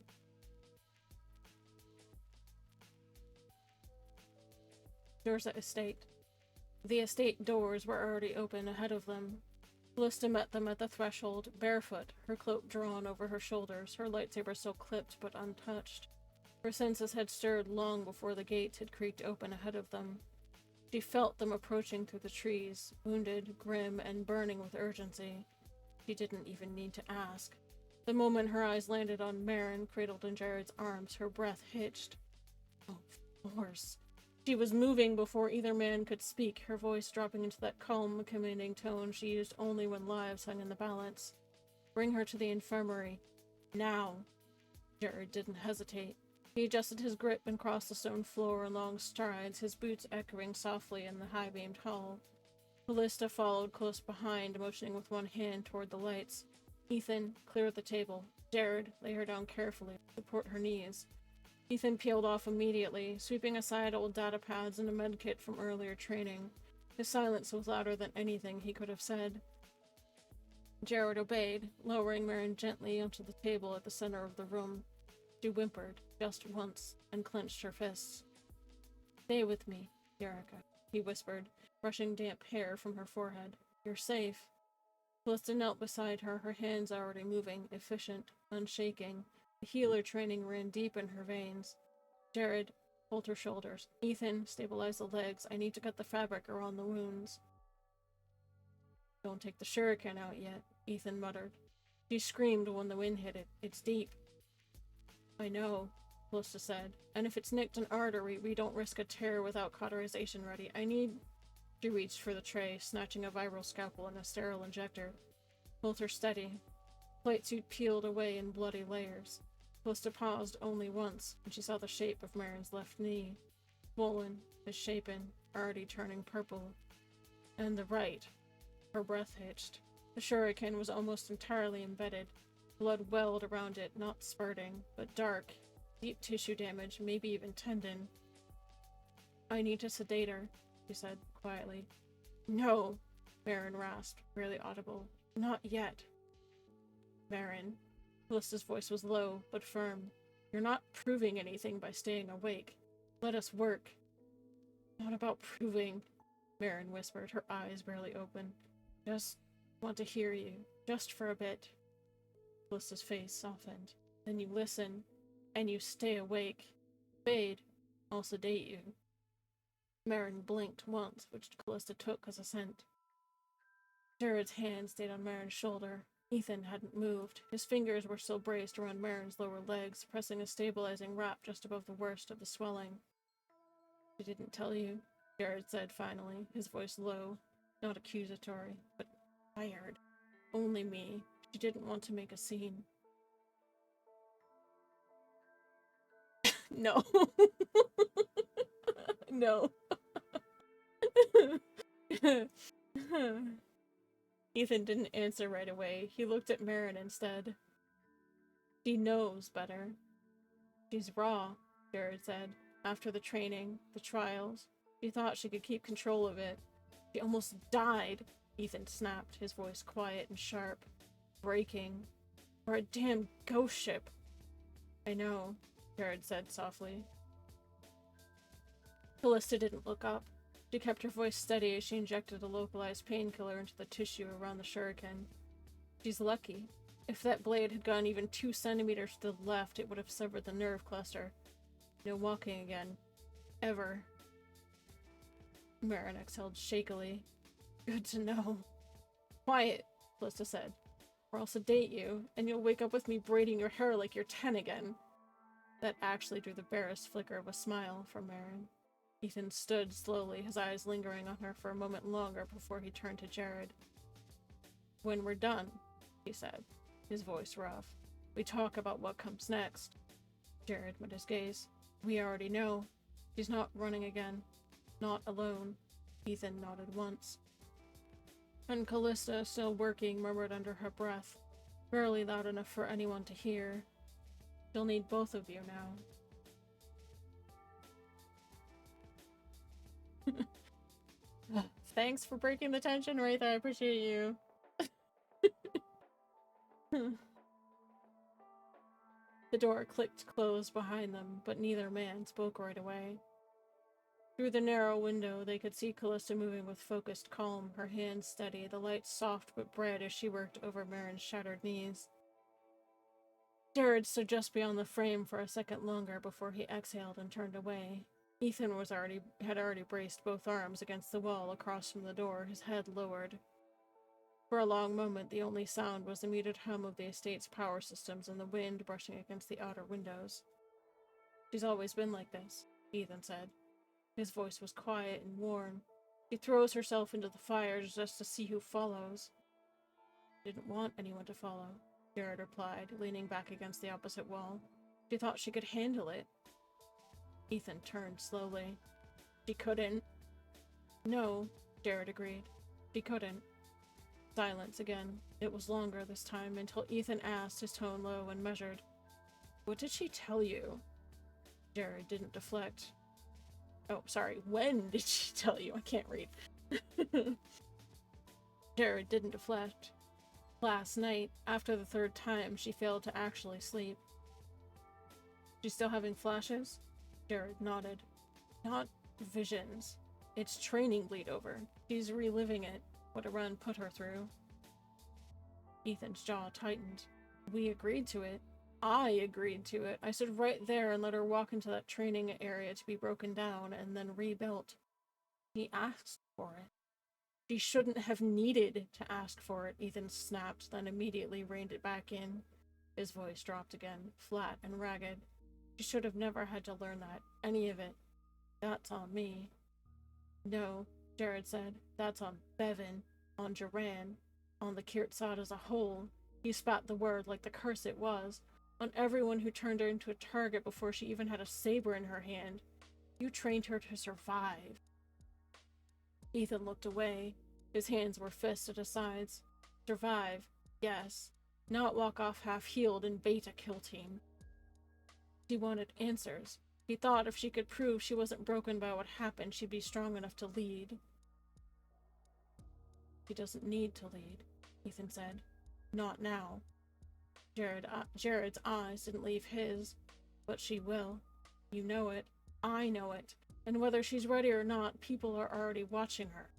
Dorsa Estate. The estate doors were already open ahead of them. Callista met them at the threshold, barefoot, her cloak drawn over her shoulders, her lightsaber still clipped but untouched. Her senses had stirred long before the gates had creaked open ahead of them. She felt them approaching through the trees, wounded, grim, and burning with urgency. She didn't even need to ask. The moment her eyes landed on Marin, cradled in Jared's arms, her breath hitched. Oh, force. She was moving before either man could speak, her voice dropping into that calm, commanding tone she used only when lives hung in the balance. Bring her to the infirmary. Now. Jared didn't hesitate. He adjusted his grip and crossed the stone floor in long strides, his boots echoing softly in the high-beamed hall. Callista followed close behind, motioning with one hand toward the lights. Ethan, clear of the table. Jared, lay her down carefully, support her knees. Ethan peeled off immediately, sweeping aside old data pads and a medkit from earlier training. His silence was louder than anything he could have said. Jared obeyed, lowering Marin gently onto the table at the center of the room. She whimpered, just once, and clenched her fists. "Stay with me, Yerika," he whispered, brushing damp hair from her forehead. "You're safe." Callista knelt beside her, her hands already moving, efficient, unshaking. The healer training ran deep in her veins. Jared pulled her shoulders. "Ethan, stabilize the legs. I need to cut the fabric around the wounds." "Don't take the shuriken out yet," Ethan muttered. She screamed when the wind hit it. "It's deep." "I know," Callista said. "And if it's nicked an artery, we don't risk a tear without cauterization ready. I need—" She reached for the tray, snatching a viral scalpel and a sterile injector. Hold her steady. Plate suit peeled away in bloody layers. Callista paused only once, and she saw the shape of Marin's left knee. Swollen, misshapen, already turning purple. And the right. Her breath hitched. The shuriken was almost entirely embedded. Blood welled around it, not spurting, but dark. Deep tissue damage, maybe even tendon. "I need to sedate her," she said, quietly. "No," Marin rasped, barely audible. "Not yet." "Marin." Callista's voice was low, but firm. "You're not proving anything by staying awake. Let us work." "Not about proving," Marin whispered, her eyes barely open. "Just want to hear you. Just for a bit." Callista's face softened. "Then you listen, and you stay awake. Fade, I'll sedate you." Marin blinked once, which Callista took as assent. Jared's hand stayed on Marin's shoulder. Ethan hadn't moved. His fingers were still braced around Marin's lower legs, pressing a stabilizing wrap just above the worst of the swelling. "She didn't tell you," Jared said finally, his voice low, not accusatory, but tired. "Only me. She didn't want to make a scene." No. No. Ethan didn't answer right away. He looked at Marin instead. "She knows better." "She's raw," Jared said. "After the training, the trials, she thought she could keep control of it. She almost died," Ethan snapped, his voice quiet and sharp. "Breaking. For a damn ghost ship." "I know," Jared said softly. Callista didn't look up. She kept her voice steady as she injected a localized painkiller into the tissue around the shuriken. "She's lucky. If that blade had gone even 2 centimeters to the left, it would have severed the nerve cluster. No walking again. Ever." Marin exhaled shakily. "Good to know." "Quiet," Callista said. "Or I'll sedate you, and you'll wake up with me braiding your hair like you're 10 again." That actually drew the barest flicker of a smile from Marin. Ethan stood slowly, his eyes lingering on her for a moment longer before he turned to Jared. "When we're done," he said, his voice rough, "we talk about what comes next." Jared met his gaze. "We already know. She's not running again. Not alone." Ethan nodded once. And Callista, still working, murmured under her breath, barely loud enough for anyone to hear, "She'll need both of you now." Thanks for breaking the tension, Wraith. I appreciate you. The door clicked closed behind them, but neither man spoke right away. Through the narrow window, they could see Callista moving with focused calm, her hands steady, the light soft but bright as she worked over Marin's shattered knees. Jared stood just beyond the frame for a second longer before he exhaled and turned away. Ethan had already braced both arms against the wall across from the door, his head lowered. For a long moment, the only sound was the muted hum of the estate's power systems and the wind brushing against the outer windows. "She's always been like this," Ethan said. His voice was quiet and warm. "She throws herself into the fire just to see who follows." "Didn't want anyone to follow," Jared replied, leaning back against the opposite wall. "She thought she could handle it." Ethan turned slowly. "She couldn't." "No," Jared agreed. "She couldn't." Silence again. It was longer this time, until Ethan asked, his tone low and measured, "What did she tell you?" Jared didn't deflect. Oh, sorry. When did she tell you? I can't read. Jared didn't deflect. Last night, after the third time, she failed to actually sleep. She's still having flashes? Jared nodded. Not visions. It's training bleed over. She's reliving it, what a run put her through. Ethan's jaw tightened. We agreed to it. I agreed to it. I stood right there and let her walk into that training area to be broken down and then rebuilt. He asked for it. She shouldn't have needed to ask for it, Ethan snapped, then immediately reined it back in. His voice dropped again, flat and ragged. She should have never had to learn that, any of it. That's on me. No, Jared said. That's on Bevan, on Joran, on the Kirtsad as a whole. He spat the word like the curse it was. On everyone who turned her into a target before she even had a saber in her hand. You trained her to survive. Ethan looked away. His hands were fists at his sides. Survive, yes. Not walk off half-healed and bait a kill team. She wanted answers. He thought if she could prove she wasn't broken by what happened, she'd be strong enough to lead. She doesn't need to lead, Ethan said. Not now. Jared's eyes didn't leave his, but she will. You know it. I know it. And whether she's ready or not, people are already watching her.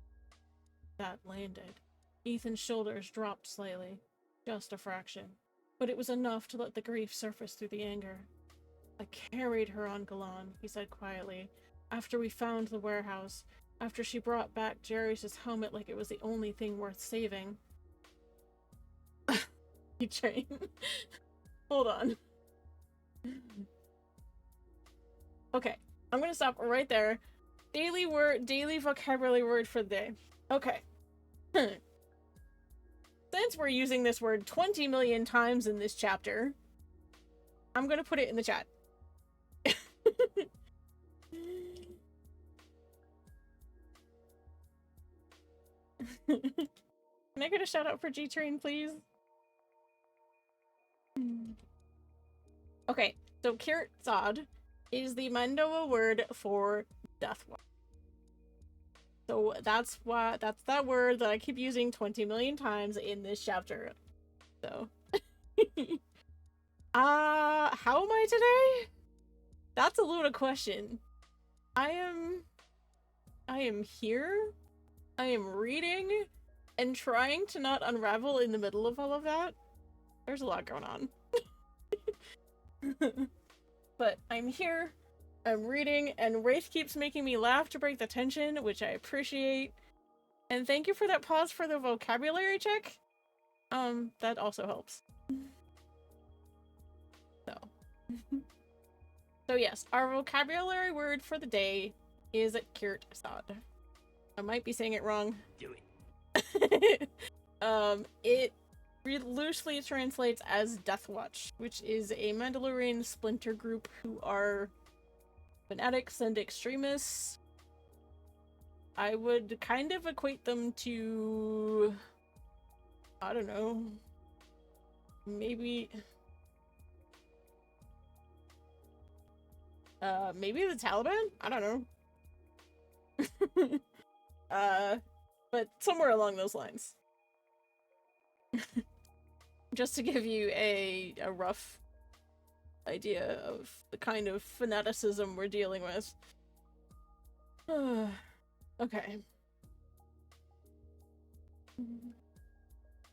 That landed. Ethan's shoulders dropped slightly. Just a fraction. But it was enough to let the grief surface through the anger. I carried her on Galan, he said quietly. After we found the warehouse. After she brought back Jerry's helmet like it was the only thing worth saving. Train. Hold on. Okay. I'm gonna stop right there. Daily vocabulary word for the day. Okay. Since we're using this word 20 million times in this chapter, I'm gonna put it in the chat. Can I get a shout out for G-Train, please? Okay, so Kirtsad is the Mandoa word for death watch. So that's that word that I keep using 20 million times in this chapter. So how am I today? That's a loaded question. I am here. I am reading and trying to not unravel in the middle of all of that. There's a lot going on. But I'm here, I'm reading, and Wraith keeps making me laugh to break the tension, which I appreciate. And thank you for that pause for the vocabulary check. That also helps. So yes, our vocabulary word for the day is Kirtsad. I might be saying it wrong. Do it. It loosely translates as Death Watch, which is a Mandalorian splinter group who are fanatics and extremists. I would kind of equate them to, I don't know, maybe the Taliban? I don't know. But somewhere along those lines. Just to give you a rough idea of the kind of fanaticism we're dealing with. Okay.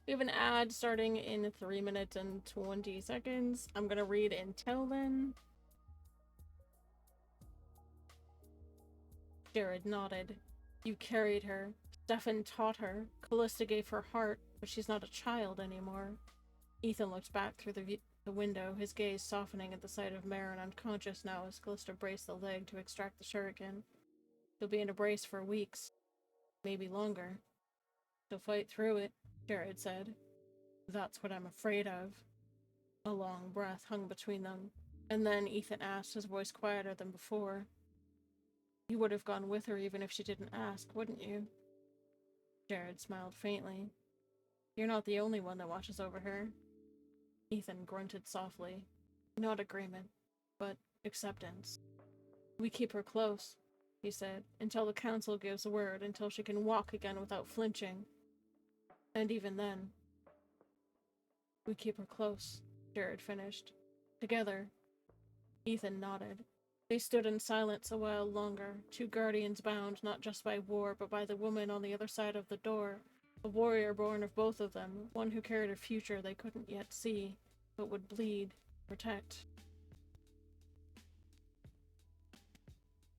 We have an ad starting in 3 minutes and 20 seconds. I'm gonna read until then. Jared nodded. You carried her. Stefan taught her. Callista gave her heart, but she's not a child anymore. Ethan looked back through the window, his gaze softening at the sight of Marin unconscious now as Callista braced the leg to extract the shuriken. She'll be in a brace for weeks. Maybe longer. She'll fight through it, Jared said. That's what I'm afraid of. A long breath hung between them, and then Ethan asked, his voice quieter than before. You would have gone with her even if she didn't ask, wouldn't you? Jared smiled faintly. You're not the only one that watches over her. Ethan grunted softly. Not agreement, but acceptance. We keep her close, he said, until the council gives the word, until she can walk again without flinching. And even then, we keep her close, Jared finished. Together. Ethan nodded. They stood in silence a while longer, two guardians bound not just by war, but by the woman on the other side of the door. A warrior born of both of them, one who carried a future they couldn't yet see, but would bleed, protect.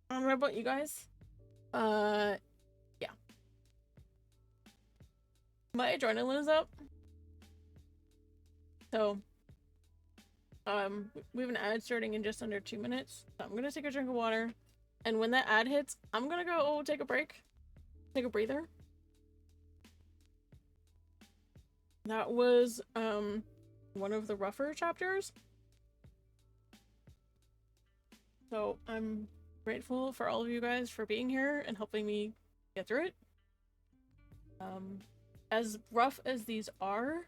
I don't know about you guys. Yeah. My adrenaline is up. So, we have an ad starting in just under 2 minutes. So I'm gonna take a drink of water. And when that ad hits, I'm gonna go take a break. Take a breather. That was, one of the rougher chapters. So I'm grateful for all of you guys for being here and helping me get through it. As rough as these are,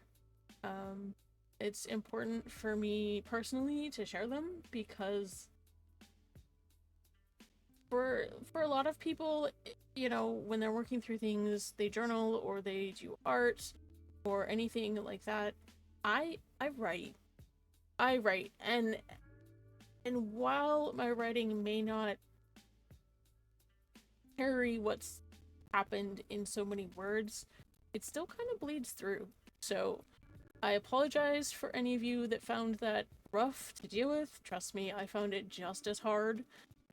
it's important for me personally to share them because for a lot of people, you know, when they're working through things, they journal or they do art or anything like that. I write. And while my writing may not carry what's happened in so many words, it still kind of bleeds through. So I apologize for any of you that found that rough to deal with. Trust me, I found it just as hard,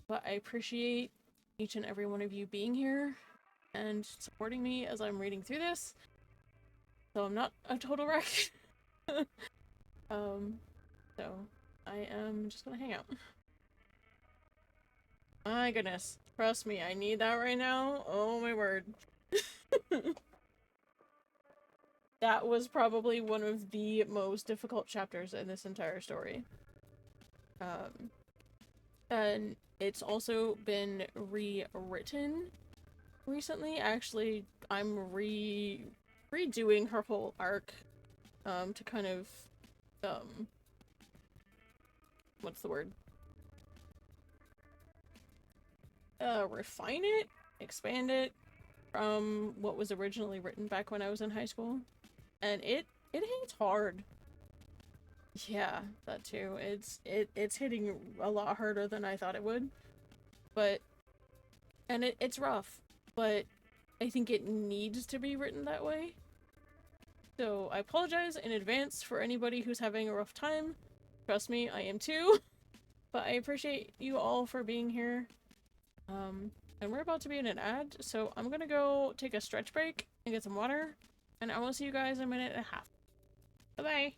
but I appreciate each and every one of you being here and supporting me as I'm reading through this. So I'm not a total wreck. So I am just gonna hang out. My goodness. Trust me, I need that right now. Oh my word. That was probably one of the most difficult chapters in this entire story. And it's also been rewritten recently. Actually, I'm redoing her whole arc, to kind of, what's the word? Refine it? Expand it from what was originally written back when I was in high school. And it hits hard. Yeah, that too. It's hitting a lot harder than I thought it would. But and it's rough, but I think it needs to be written that way. So I apologize in advance for anybody who's having a rough time. Trust me, I am too. But I appreciate you all for being here. And we're about to be in an ad, so I'm gonna go take a stretch break and get some water. And I will see you guys in a minute and a half. Bye-bye!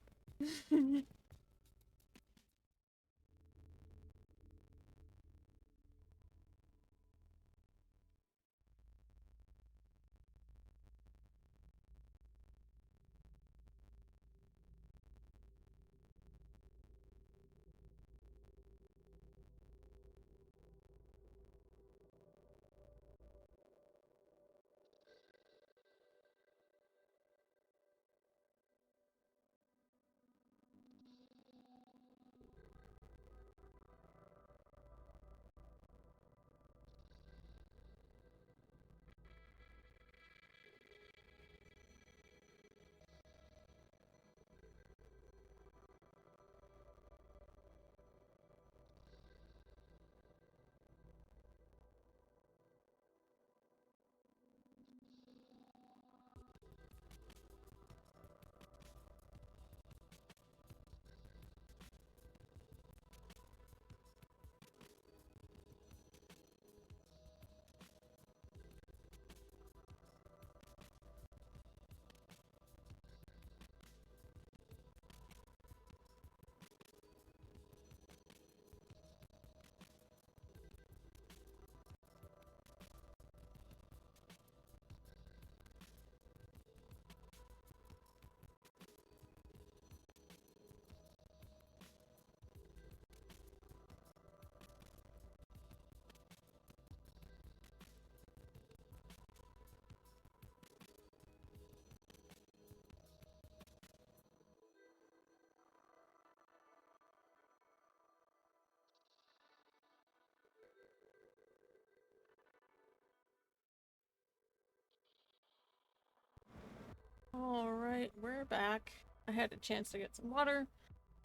Alright, we're back. I had a chance to get some water.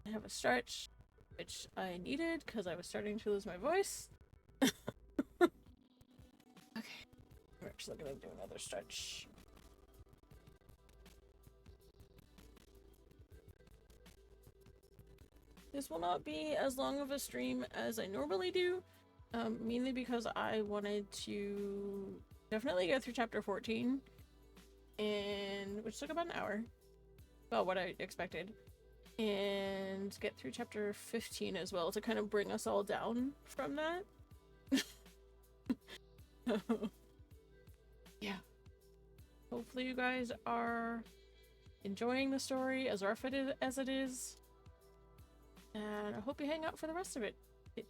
I have a stretch, which I needed because I was starting to lose my voice. Okay, we're actually gonna do another stretch. This will not be as long of a stream as I normally do, mainly because I wanted to definitely get through chapter 14, which took about an hour. Well, what I expected. And get through chapter 15 as well to kind of bring us all down from that. Yeah. Hopefully you guys are enjoying the story as rough as it is. And I hope you hang out for the rest of it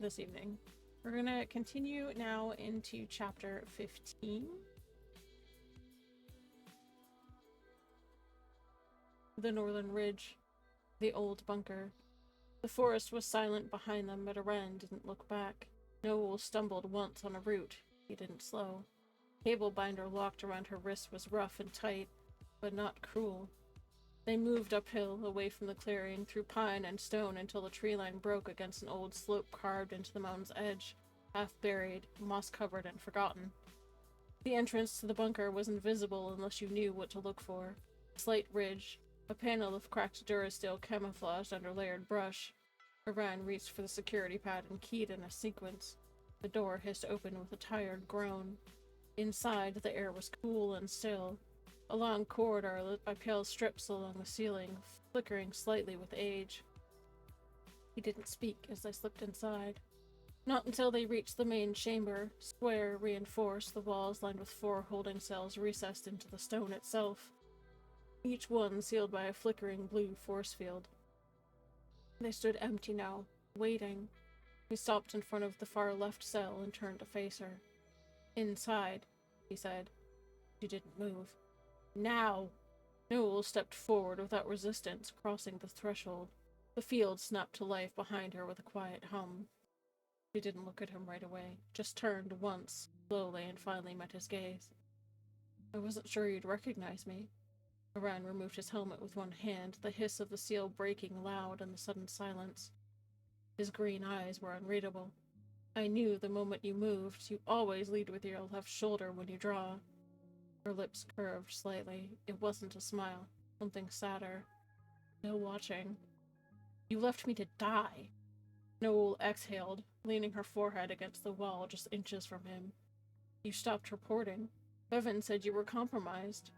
this evening. We're gonna continue now into chapter 15. The Northern Ridge. The old bunker. The forest was silent behind them, but Aran didn't look back. Noel stumbled once on a root. He didn't slow. Cable binder locked around her wrist was rough and tight, but not cruel. They moved uphill, away from the clearing, through pine and stone until the tree line broke against an old slope carved into the mountain's edge, half-buried, moss-covered and forgotten. The entrance to the bunker was invisible unless you knew what to look for. A slight ridge, a panel of cracked durasteel camouflaged under layered brush. Aran reached for the security pad and keyed in a sequence. The door hissed open with a tired groan. Inside, the air was cool and still. A long corridor lit by pale strips along the ceiling, flickering slightly with age. He didn't speak as they slipped inside. Not until they reached the main chamber, square, reinforced, the walls lined with 4 holding cells recessed into the stone itself, each one sealed by a flickering blue force field. They stood empty now, waiting. He stopped in front of the far left cell and turned to face her. "Inside," he said. She didn't move. "Now!" Noel stepped forward without resistance, crossing the threshold. The field snapped to life behind her with a quiet hum. She didn't look at him right away, just turned once, slowly, and finally met his gaze. "I wasn't sure you'd recognize me." Aran removed his helmet with one hand, the hiss of the seal breaking loud in the sudden silence. His green eyes were unreadable. "I knew the moment you moved. You always lead with your left shoulder when you draw." Her lips curved slightly. It wasn't a smile. Something sadder. "Still watching." "You left me to die." Noel exhaled, leaning her forehead against the wall just inches from him. "You stopped reporting. Bevan said you were compromised."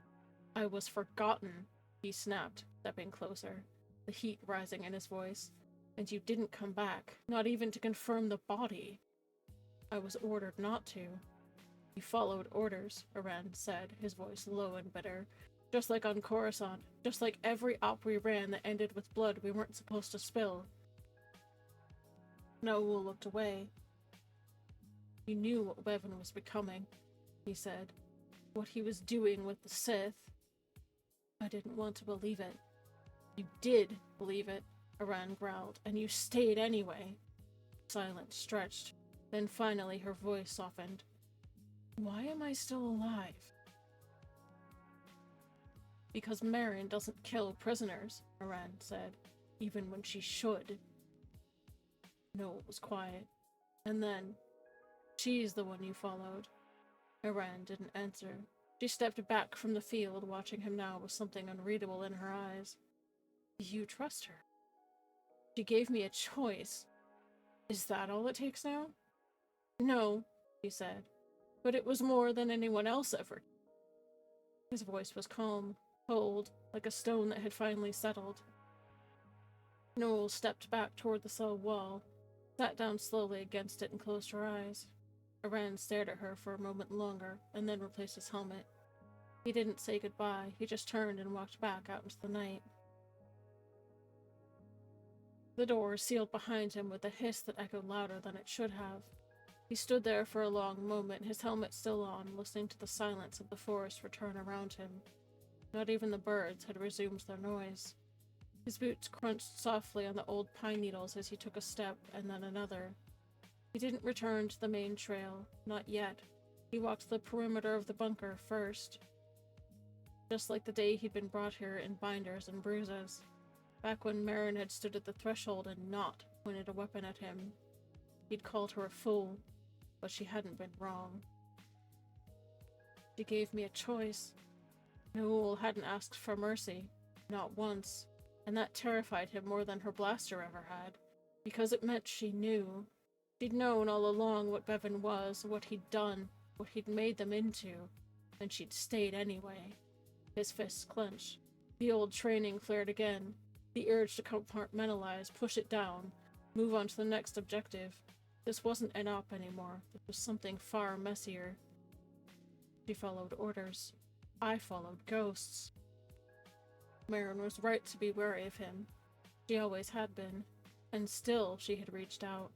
"I was forgotten," he snapped, stepping closer, the heat rising in his voice. "And you didn't come back, not even to confirm the body." "I was ordered not to." "You followed orders," Aran said, his voice low and bitter. "Just like on Coruscant, just like every op we ran that ended with blood we weren't supposed to spill." Noel looked away. "You knew what Bevan was becoming," he said. "What he was doing with the Sith." "I didn't want to believe it." "You did believe it," Aran growled, "and you stayed anyway." Silence stretched. Then finally her voice softened. "Why am I still alive?" "Because Merrin doesn't kill prisoners," Aran said, "even when she should." Noel was quiet. And then, "She's the one you followed." Aran didn't answer. She stepped back from the field, watching him now with something unreadable in her eyes. "Do you trust her?" "She gave me a choice." "Is that all it takes now?" "No," he said. "But it was more than anyone else ever." His voice was calm, cold, like a stone that had finally settled. Noel stepped back toward the cell wall, sat down slowly against it and closed her eyes. Aran stared at her for a moment longer, and then replaced his helmet. He didn't say goodbye, he just turned and walked back out into the night. The door sealed behind him with a hiss that echoed louder than it should have. He stood there for a long moment, his helmet still on, listening to the silence of the forest return around him. Not even the birds had resumed their noise. His boots crunched softly on the old pine needles as he took a step and then another. He didn't return to the main trail, not yet. He walked the perimeter of the bunker first. just like the day he'd been brought here in binders and bruises. Back when Marin had stood at the threshold and not pointed a weapon at him. He'd called her a fool, but she hadn't been wrong. She gave me a choice. Noel hadn't asked for mercy, not once, and that terrified him more than her blaster ever had, because it meant she knew. She'd known all along what Bevan was, what he'd done, what he'd made them into, and she'd stayed anyway. His fists clenched. The old training flared again. The urge to compartmentalize, push it down, move on to the next objective. This wasn't an op anymore. This was something far messier. She followed orders. I followed ghosts. Marin was right to be wary of him. She always had been. And still she had reached out.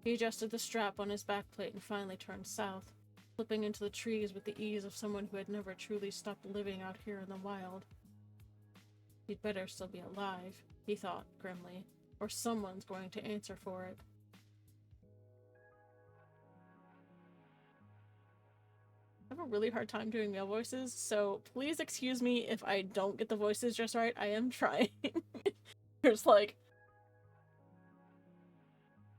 He adjusted the strap on his backplate and finally turned south, slipping into the trees with the ease of someone who had never truly stopped living out here in the wild. He'd better still be alive, he thought grimly, or someone's going to answer for it. I have a really hard time doing male voices, so please excuse me if I don't get the voices just right. I am trying. There's like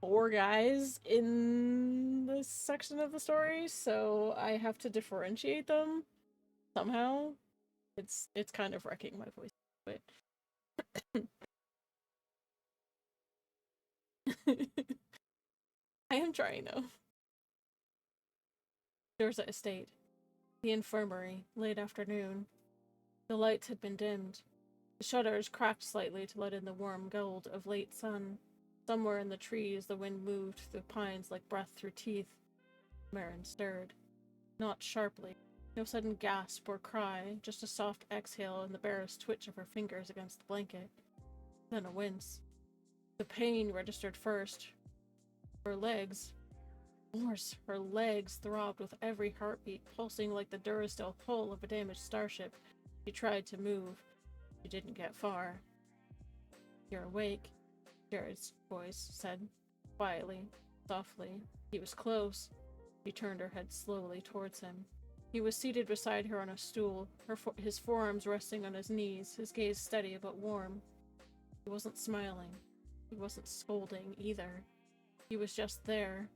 4 guys in this section of the story, so I have to differentiate them somehow. It's kind of wrecking my voice, but I am trying though. Dorset Estate. The infirmary, late afternoon. The lights had been dimmed. The shutters cracked slightly to let in the warm gold of late sun. Somewhere in the trees, the wind moved through the pines like breath through teeth. Marin stirred. Not sharply. No sudden gasp or cry, just a soft exhale and the barest twitch of her fingers against the blanket. Then a wince. The pain registered first. Her legs. Worse, her legs throbbed with every heartbeat, pulsing like the Duracell hull of a damaged starship. She tried to move. She didn't get far. "You're awake," Jared's voice said, quietly, softly. He was close. She turned her head slowly towards him. He was seated beside her on a stool, his forearms resting on his knees, his gaze steady but warm. He wasn't smiling. He wasn't scolding either. He was just there.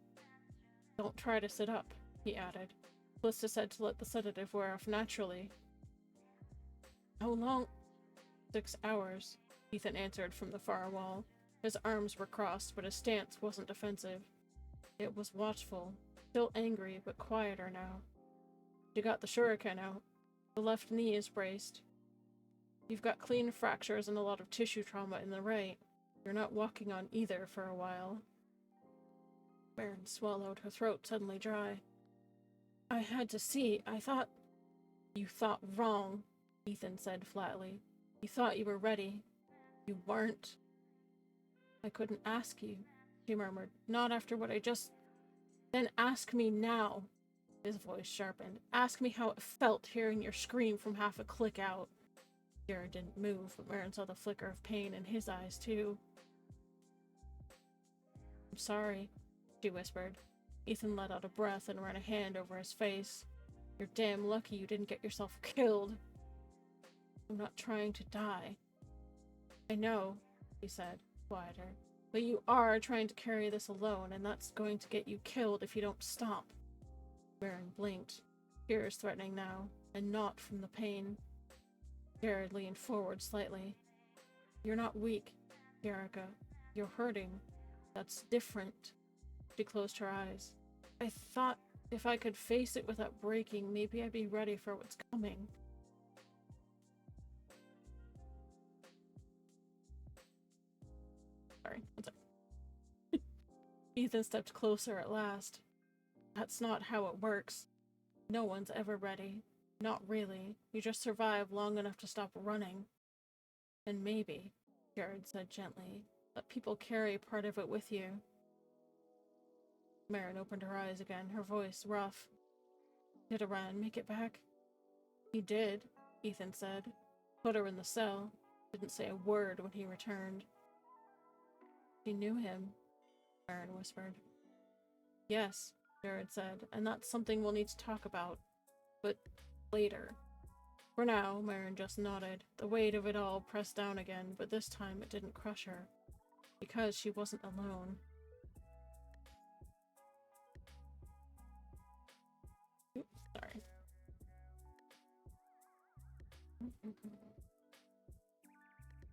"Don't try to sit up," he added. Callista said to let the sedative wear off naturally. "How long?" 6 hours, Ethan answered from the far wall. His arms were crossed, but his stance wasn't defensive. It was watchful, still angry, but quieter now. She got the shuriken out. The left knee is braced. You've got clean fractures and a lot of tissue trauma in the right. You're not walking on either for a while. Marin swallowed, her throat suddenly dry. "I had to see. I thought—" "You thought wrong," Ethan said flatly. "You thought you were ready. You weren't." "I couldn't ask you," she murmured. "Not after what I just—" "Then ask me now." His voice sharpened. "Ask me how it felt hearing your scream from half a click out." Jared didn't move, but Marin saw the flicker of pain in his eyes, too. "I'm sorry," she whispered. Ethan let out a breath and ran a hand over his face. "You're damn lucky you didn't get yourself killed." "I'm not trying to die." "I know," he said, quieter. "But you are trying to carry this alone, and that's going to get you killed if you don't stop." Marin blinked, tears threatening now, and not from the pain. Jared leaned forward slightly. "You're not weak, Jerica. You're hurting. That's different." She closed her eyes. "I thought if I could face it without breaking, maybe I'd be ready for what's coming." Sorry, one sec. Ethan stepped closer at last. "That's not how it works. No one's ever ready. Not really. You just survive long enough to stop running. And maybe," Jared said gently, "let people carry part of it with you." Marin opened her eyes again, her voice rough. "Did Aran make it back?" "He did," Ethan said. "Put her in the cell. Didn't say a word when he returned." "She knew him," Marin whispered. "Yes," Jared said, "and that's something we'll need to talk about. But later." For now, Marin just nodded. The weight of it all pressed down again, but this time it didn't crush her. Because she wasn't alone. Oops, sorry.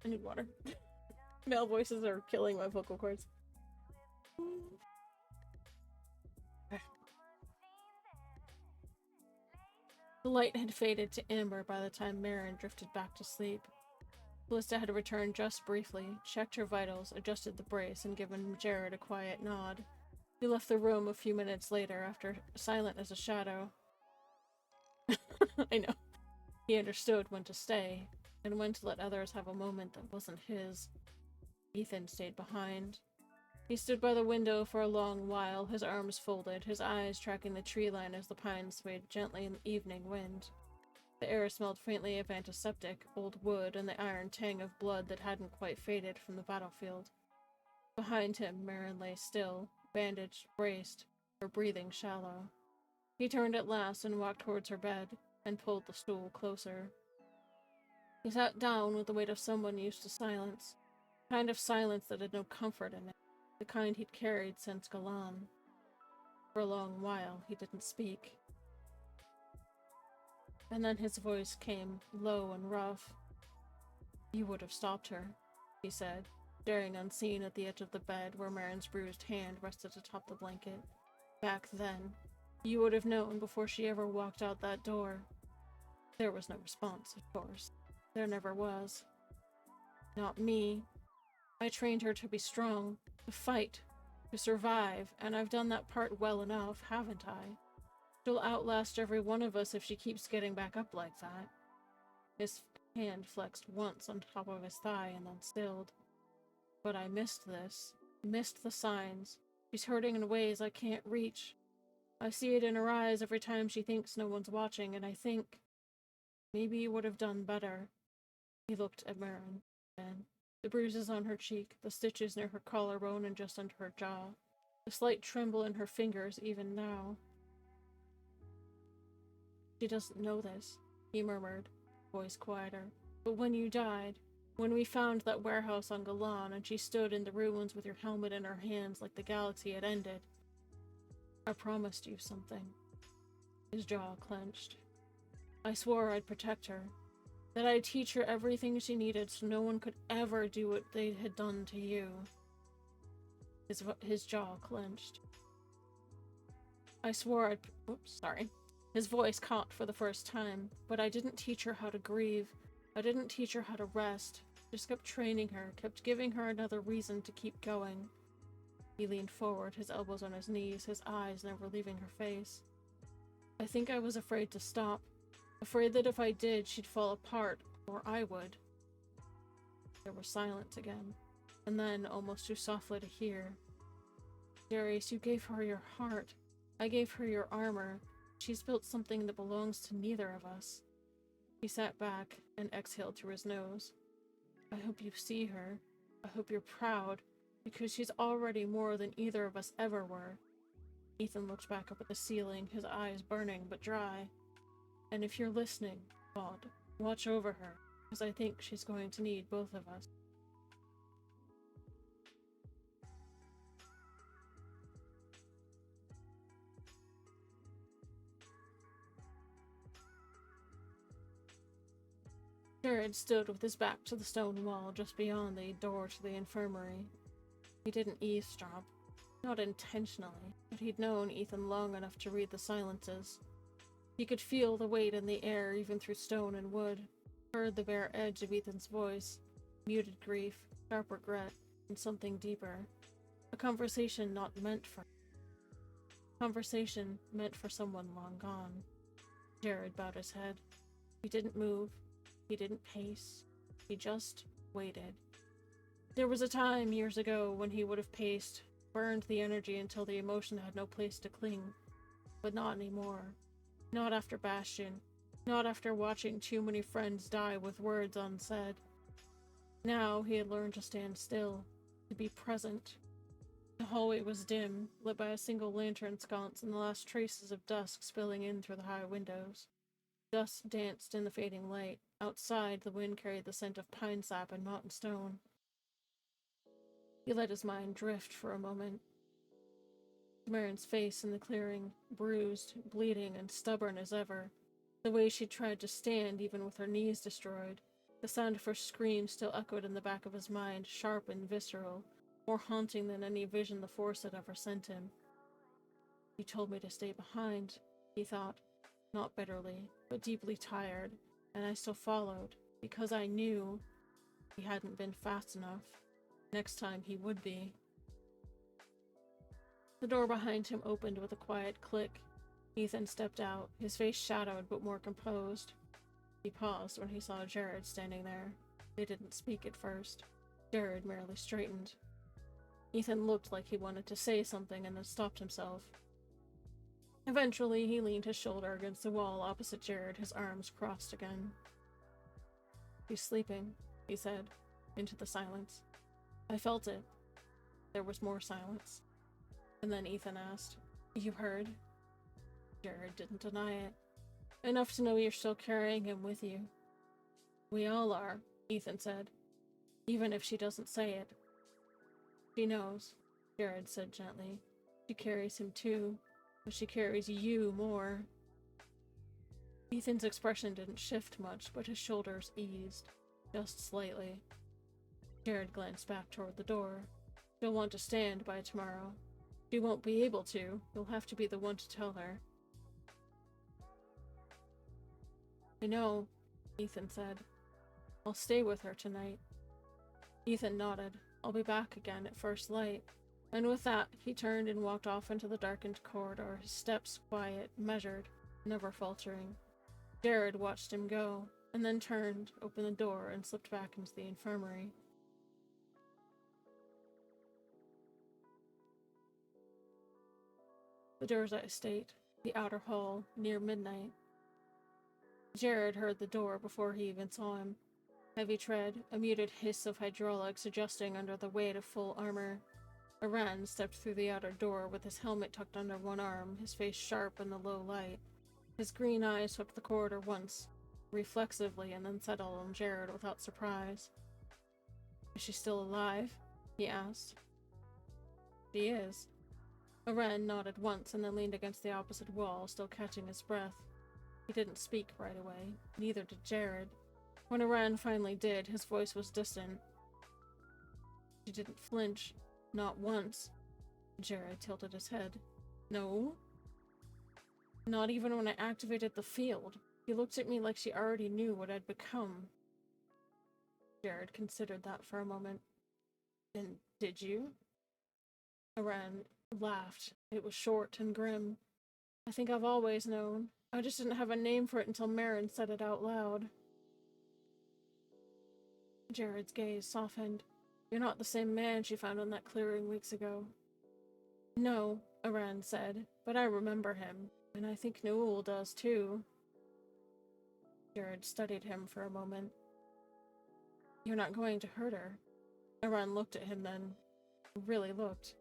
I need water. Male voices are killing my vocal cords. The light had faded to amber by the time Marin drifted back to sleep. Callista had returned just briefly, checked her vitals, adjusted the brace, and given Jared a quiet nod. He left the room a few minutes later, after silent as a shadow. I know. He understood when to stay, and when to let others have a moment that wasn't his. Ethan stayed behind. He stood by the window for a long while, his arms folded, his eyes tracking the tree line as the pines swayed gently in the evening wind. The air smelled faintly of antiseptic, old wood, and the iron tang of blood that hadn't quite faded from the battlefield. Behind him, Marin lay still, bandaged, braced, her breathing shallow. He turned at last and walked towards her bed, and pulled the stool closer. He sat down with the weight of someone used to silence, the kind of silence that had no comfort in it, the kind he'd carried since Galan. For a long while, he didn't speak. And then his voice came, low and rough. "You would have stopped her," he said, staring unseen at the edge of the bed where Marin's bruised hand rested atop the blanket. "Back then, you would have known before she ever walked out that door." There was no response, of course. There never was. Not me. I trained her to be strong, to fight, to survive, and I've done that part well enough, haven't I? She'll outlast every one of us if she keeps getting back up like that. His hand flexed once on top of his thigh and then stilled. But I missed this. Missed the signs. She's hurting in ways I can't reach. I see it in her eyes every time she thinks no one's watching, and I think maybe you would have done better. He looked at Marin then. The bruises on her cheek, the stitches near her collarbone and just under her jaw, the slight tremble in her fingers even now. "She doesn't know this," he murmured, voice quieter. "But when you died, when we found that warehouse on Galan and she stood in the ruins with your helmet in her hands like the galaxy had ended, I promised you something." His jaw clenched. "I swore I'd protect her, that I'd teach her everything she needed so no one could ever do what they had done to you." His jaw clenched. "I swore I'd... Oops, sorry. His voice caught for the first time, but I didn't teach her how to grieve. I didn't teach her how to rest. Just kept training her, kept giving her another reason to keep going." He leaned forward, his elbows on his knees, his eyes never leaving her face. "I think I was afraid to stop. Afraid that if I did, she'd fall apart, or I would." There was silence again, and then, almost too softly to hear, "Darius, you gave her your heart. I gave her your armor. She's built something that belongs to neither of us." He sat back and exhaled through his nose. "I hope you see her. I hope you're proud, because she's already more than either of us ever were." Ethan looked back up at the ceiling, his eyes burning but dry. "And if you're listening, God, watch over her, because I think she's going to need both of us." Jared stood with his back to the stone wall just beyond the door to the infirmary. He didn't eavesdrop. Not intentionally, but he'd known Ethan long enough to read the silences. He could feel the weight in the air even through stone and wood, heard the bare edge of Ethan's voice, muted grief, sharp regret, and something deeper. A conversation not meant for him. Conversation meant for someone long gone. Jared bowed his head. He didn't move. He didn't pace. He just waited. There was a time years ago when he would have paced, burned the energy until the emotion had no place to cling. But not anymore. Not after Bastion. Not after watching too many friends die with words unsaid. Now he had learned to stand still, to be present. The hallway was dim, lit by a single lantern sconce and the last traces of dusk spilling in through the high windows. Dust danced in the fading light. Outside, the wind carried the scent of pine sap and mountain stone. He let his mind drift for a moment. Marin's face in the clearing, bruised, bleeding, and stubborn as ever. The way she tried to stand, even with her knees destroyed. The sound of her scream still echoed in the back of his mind, sharp and visceral, more haunting than any vision the Force had ever sent him. "You told me to stay behind," he thought, not bitterly, but deeply tired, and I still followed, because I knew he hadn't been fast enough. Next time he would be. The door behind him opened with a quiet click. Ethan stepped out, his face shadowed but more composed. He paused when he saw Jared standing there. They didn't speak at first. Jared merely straightened. Ethan looked like he wanted to say something and then stopped himself. Eventually, he leaned his shoulder against the wall opposite Jared, his arms crossed again. "He's sleeping," he said, into the silence. I felt it. There was more silence. And then Ethan asked, "You heard?" Jared didn't deny it. "Enough to know you're still carrying him with you." "We all are," Ethan said. "Even if she doesn't say it." "She knows," Jared said gently. "She carries him too, but she carries you more." Ethan's expression didn't shift much, but his shoulders eased, just slightly. Jared glanced back toward the door. "She'll want to stand by tomorrow. She won't be able to. You'll have to be the one to tell her." "I know," Ethan said. "I'll stay with her tonight." Ethan nodded. "I'll be back again at first light." And with that, he turned and walked off into the darkened corridor, his steps quiet, measured, never faltering. Jared watched him go, and then turned, opened the door, and slipped back into the infirmary. The Durza estate, the outer hall, near midnight. Jared heard the door before he even saw him. Heavy tread, a muted hiss of hydraulics adjusting under the weight of full armor. Aran stepped through the outer door with his helmet tucked under one arm, his face sharp in the low light. His green eyes swept the corridor once, reflexively, and then settled on Jared without surprise. "Is she still alive?" he asked. "She is." Aran nodded once and then leaned against the opposite wall, still catching his breath. He didn't speak right away. Neither did Jared. When Aran finally did, his voice was distant. She didn't flinch. Not once. Jared tilted his head. "No?" "Not even when I activated the field. He looked at me like she already knew what I'd become." Jared considered that for a moment. "And did you?" Aran laughed. It was short and grim. "I think I've always known. I just didn't have a name for it until Marin said it out loud." Jared's gaze softened. "You're not the same man she found in that clearing weeks ago." "No," Aran said, "but I remember him, and I think Newell does too." Jared studied him for a moment. "You're not going to hurt her?" Aran looked at him then. Really looked.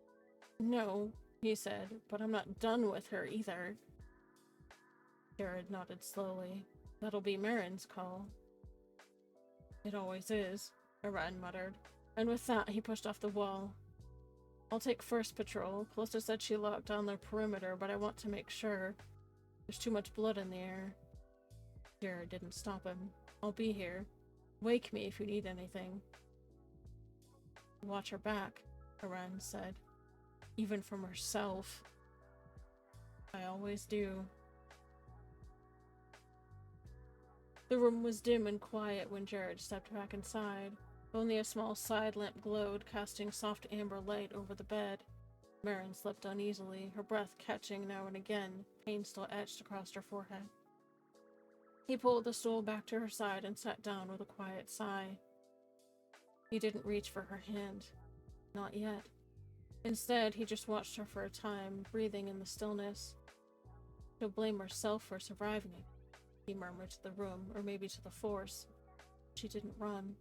"No," he said, "but I'm not done with her either." Jared nodded slowly. "That'll be Marin's call." "It always is," Aran muttered. And with that, he pushed off the wall. "I'll take first patrol. Callista said she locked down their perimeter, but I want to make sure. There's too much blood in the air." Jared didn't stop him. "I'll be here. Wake me if you need anything." "Watch her back," Aran said. "Even from herself." "I always do." The room was dim and quiet when Jared stepped back inside. Only a small side lamp glowed, casting soft amber light over the bed. Marin slept uneasily, her breath catching now and again, pain still etched across her forehead. He pulled the stool back to her side and sat down with a quiet sigh. He didn't reach for her hand. Not yet. Instead, he just watched her for a time, breathing in the stillness. "She'll blame herself for surviving," he murmured to the room, or maybe to the Force. She didn't run.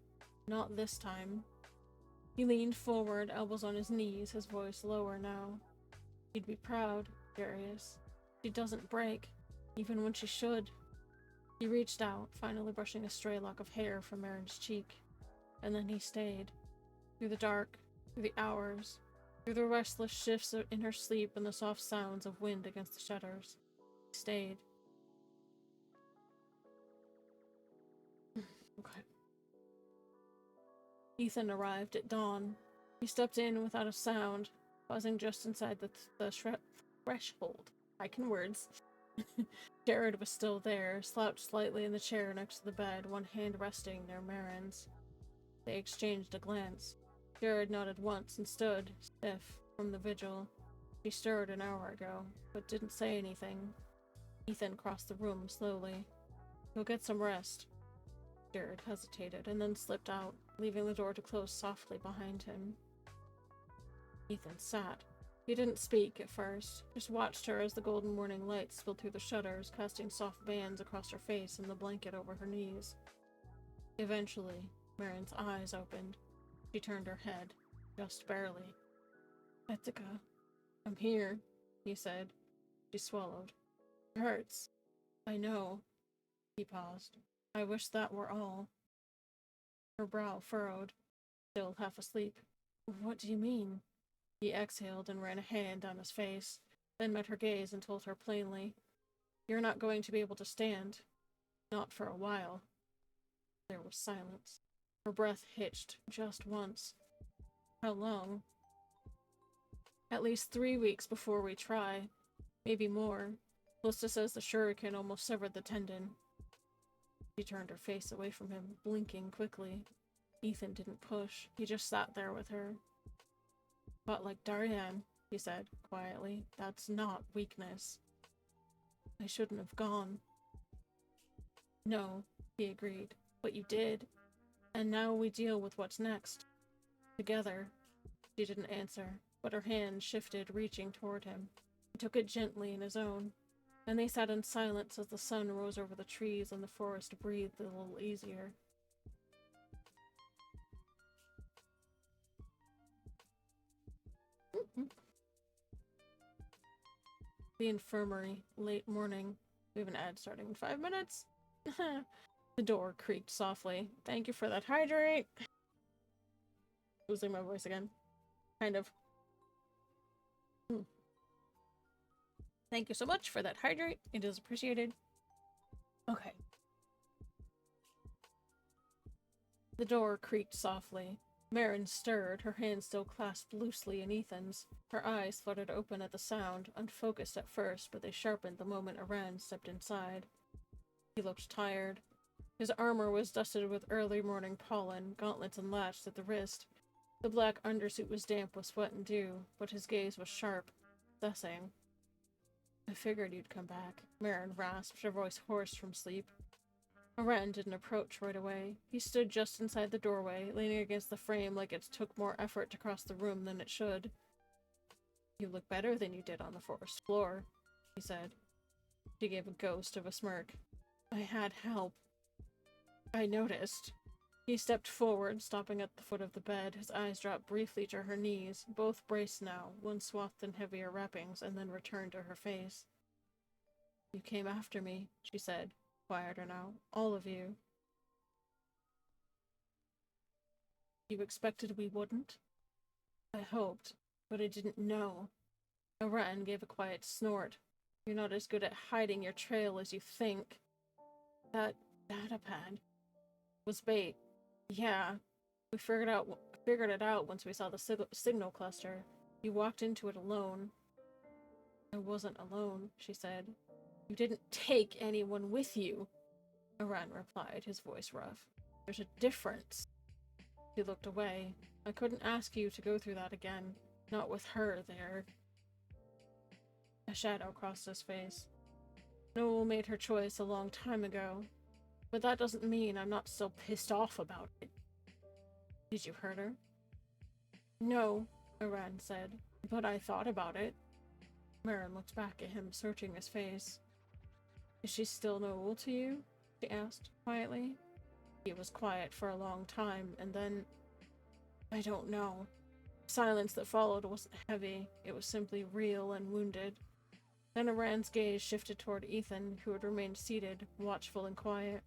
Not this time. He leaned forward, elbows on his knees, his voice lower now. "You'd be proud, Darius. She doesn't break, even when she should." He reached out, finally brushing a stray lock of hair from Marin's cheek. And then he stayed. Through the dark, through the hours, through the restless shifts in her sleep and the soft sounds of wind against the shutters. He stayed. Okay. Ethan arrived at dawn. He stepped in without a sound, pausing just inside the threshold. I can words. Jared was still there, slouched slightly in the chair next to the bed, one hand resting near Marin's. They exchanged a glance. Jared nodded once and stood, stiff, from the vigil. She stirred an hour ago, but didn't say anything. Ethan crossed the room slowly. Go get some rest. Jared hesitated, and then slipped out, leaving the door to close softly behind him. Ethan sat. He didn't speak at first, just watched her as the golden morning light spilled through the shutters, casting soft bands across her face and the blanket over her knees. Eventually, Marin's eyes opened. She turned her head, just barely. Etika, I'm here, he said. She swallowed. It hurts. I know. He paused. I wish that were all. Her brow furrowed, still half asleep. What do you mean? He exhaled and ran a hand down his face, then met her gaze and told her plainly, You're not going to be able to stand. Not for a while. There was silence. Her breath hitched just once. How long? At least 3 weeks before we try. Maybe more. Calista says the shuriken almost severed the tendon. She turned her face away from him, blinking quickly. Ethan didn't push. He just sat there with her. But like Darian, he said, quietly, that's not weakness. I shouldn't have gone. No, he agreed, but you did. And now we deal with what's next. Together. She didn't answer, but her hand shifted, reaching toward him. He took it gently in his own, and they sat in silence as the sun rose over the trees and the forest breathed a little easier. The infirmary, late morning. We have an ad starting in 5 minutes. The door creaked softly. Thank you for that hydrate. Losing my voice again. Kind of. Thank you so much for that hydrate. It is appreciated. Okay. The door creaked softly. Marin stirred, her hand still clasped loosely in Ethan's. Her eyes fluttered open at the sound, unfocused at first, but they sharpened the moment Aran stepped inside. He looked tired. His armor was dusted with early morning pollen, gauntlets unlatched at the wrist. The black undersuit was damp with sweat and dew, but his gaze was sharp, assessing. I figured you'd come back, Marin rasped, her voice hoarse from sleep. Aran didn't approach right away. He stood just inside the doorway, leaning against the frame like it took more effort to cross the room than it should. You look better than you did on the forest floor, he said. She gave a ghost of a smirk. I had help. I noticed. He stepped forward, stopping at the foot of the bed. His eyes dropped briefly to her knees, both braced now, one swathed in heavier wrappings, and then returned to her face. You came after me, she said, quieter now. All of you. You expected we wouldn't? I hoped, but I didn't know. Aran gave a quiet snort. You're not as good at hiding your trail as you think. That datapad was bait. Yeah, we figured it out once we saw the signal cluster. You walked into it alone. I wasn't alone, she said. You didn't take anyone with you, Aran replied, his voice rough. There's a difference. He looked away. I couldn't ask you to go through that again. Not with her there. A shadow crossed his face. Noel made her choice a long time ago. But that doesn't mean I'm not still pissed off about it. Did you hurt her? No, Aran said, but I thought about it. Marin looked back at him, searching his face. Is she still Noel to you? She asked, quietly. He was quiet for a long time, and then... I don't know. The silence that followed wasn't heavy. It was simply real and wounded. Then Aran's gaze shifted toward Ethan, who had remained seated, watchful and quiet.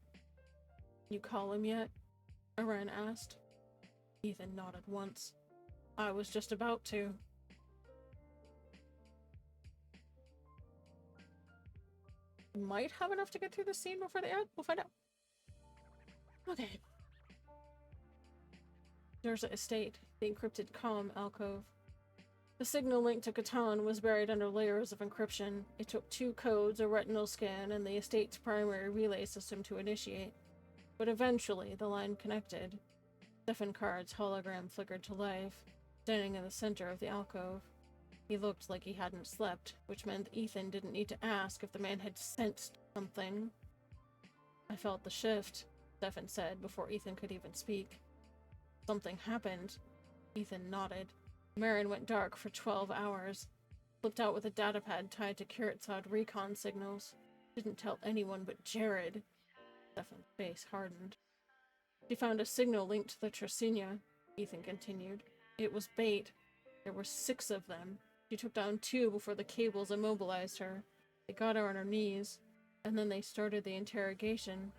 You call him yet? Aran asked. Ethan nodded once. I was just about to. Might have enough to get through the scene before the end. We'll find out. Okay. Durza Estate, the encrypted comm alcove. The signal link to Catan was buried under layers of encryption. It took 2 codes, a retinal scan, and the estate's primary relay system to initiate. But eventually, the line connected. Stefan Card's hologram flickered to life, standing in the center of the alcove. He looked like he hadn't slept, which meant Ethan didn't need to ask if the man had sensed something. I felt the shift, Stefan said before Ethan could even speak. Something happened. Ethan nodded. Marin went dark for 12 hours. Flipped out with a datapad tied to Kiritzad recon signals. Didn't tell anyone but Jared. Stefan's face hardened. She found a signal linked to the Trasinia, Ethan continued. It was bait. There were 6 of them. She took down 2 before the cables immobilized her. They got her on her knees, and then they started the interrogation.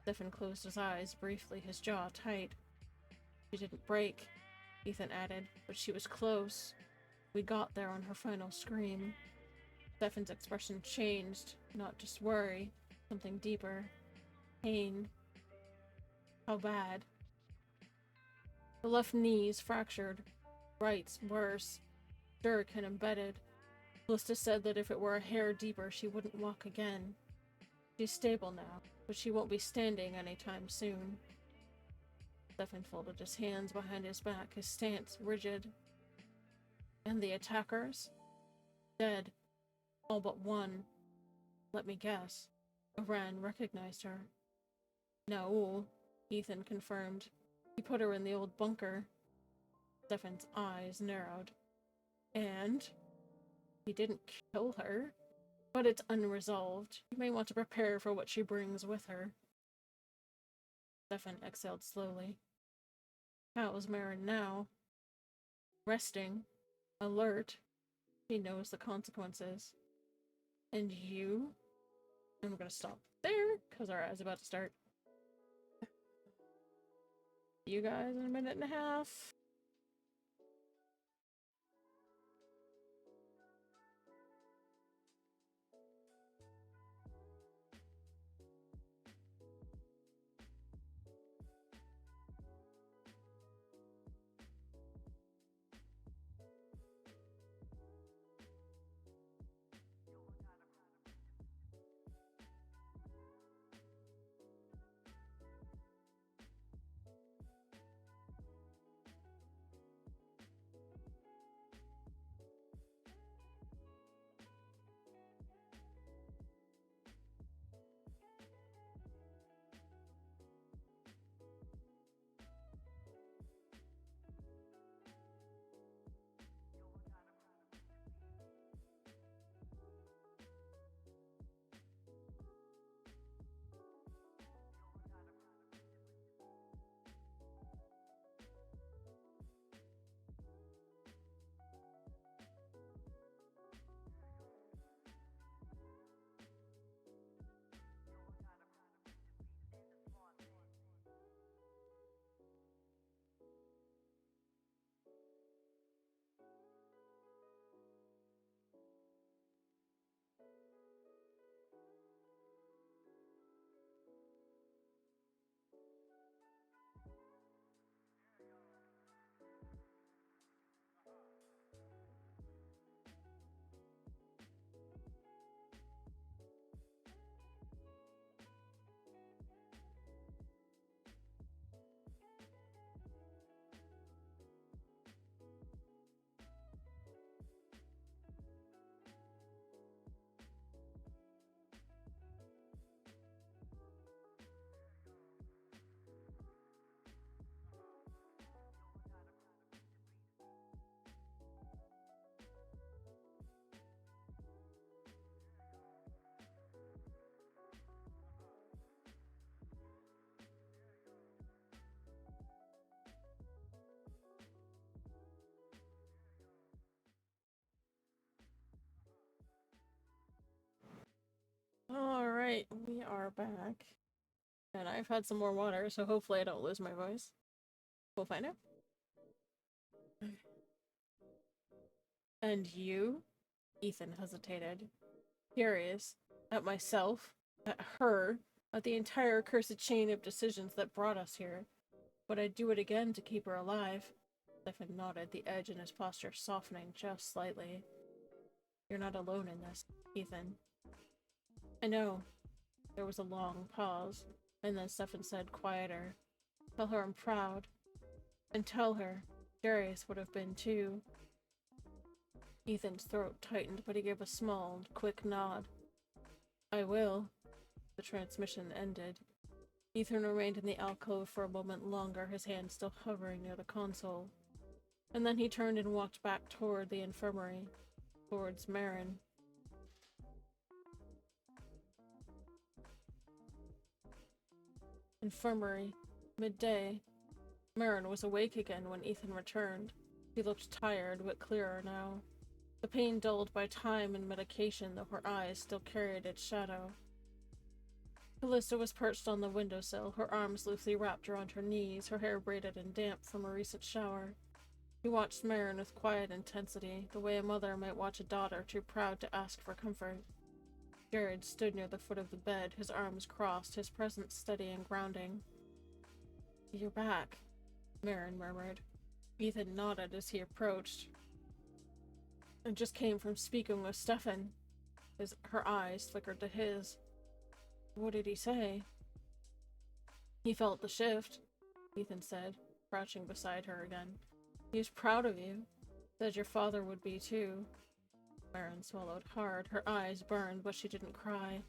Stefan closed his eyes briefly, his jaw tight. She didn't break, Ethan added, but she was close. We got there on her final scream. Stefan's expression changed, not just worry, something deeper. Pain. How bad? The left knee's fractured. Right's worse. Dirk had embedded. Callista said that if it were a hair deeper, she wouldn't walk again. She's stable now, but she won't be standing anytime soon. Stefan folded his hands behind his back, his stance rigid. And the attackers? Dead. All but one. Let me guess. Aran recognized her. No, Ethan confirmed. He put her in the old bunker. Stefan's eyes narrowed. And? He didn't kill her. But it's unresolved. You may want to prepare for what she brings with her. Stefan exhaled slowly. How's Marin now? Resting. Alert. He knows the consequences. And you? I'm gonna stop there, because our ad's about to start. See you guys in a minute and a half. Alright, we are back. And I've had some more water, so hopefully I don't lose my voice. We'll find out. And you? Ethan hesitated. Furious. At myself. At her. At the entire cursed chain of decisions that brought us here. But I'd do it again to keep her alive. Stefan nodded, the edge in his posture softening just slightly. You're not alone in this, Ethan. I know. There was a long pause, and then Stefan said, quieter, tell her I'm proud. And tell her Darius would have been too. Ethan's throat tightened, but he gave a small, quick nod. I will. The transmission ended. Ethan remained in the alcove for a moment longer, his hand still hovering near the console. And then he turned and walked back toward the infirmary, towards Marin. Infirmary. Midday. Marin was awake again when Ethan returned. He looked tired, but clearer now. The pain dulled by time and medication, though her eyes still carried its shadow. Callista was perched on the windowsill, her arms loosely wrapped around her knees, her hair braided and damp from a recent shower. He watched Marin with quiet intensity, the way a mother might watch a daughter too proud to ask for comfort. Jared stood near the foot of the bed, his arms crossed, his presence steady and grounding. You're back, Marin murmured. Ethan nodded as he approached. I just came from speaking with Stefan. Her eyes flickered to his. What did he say? He felt the shift, Ethan said, crouching beside her again. He was proud of you. Said your father would be too. Marin swallowed hard. Her eyes burned, but she didn't cry.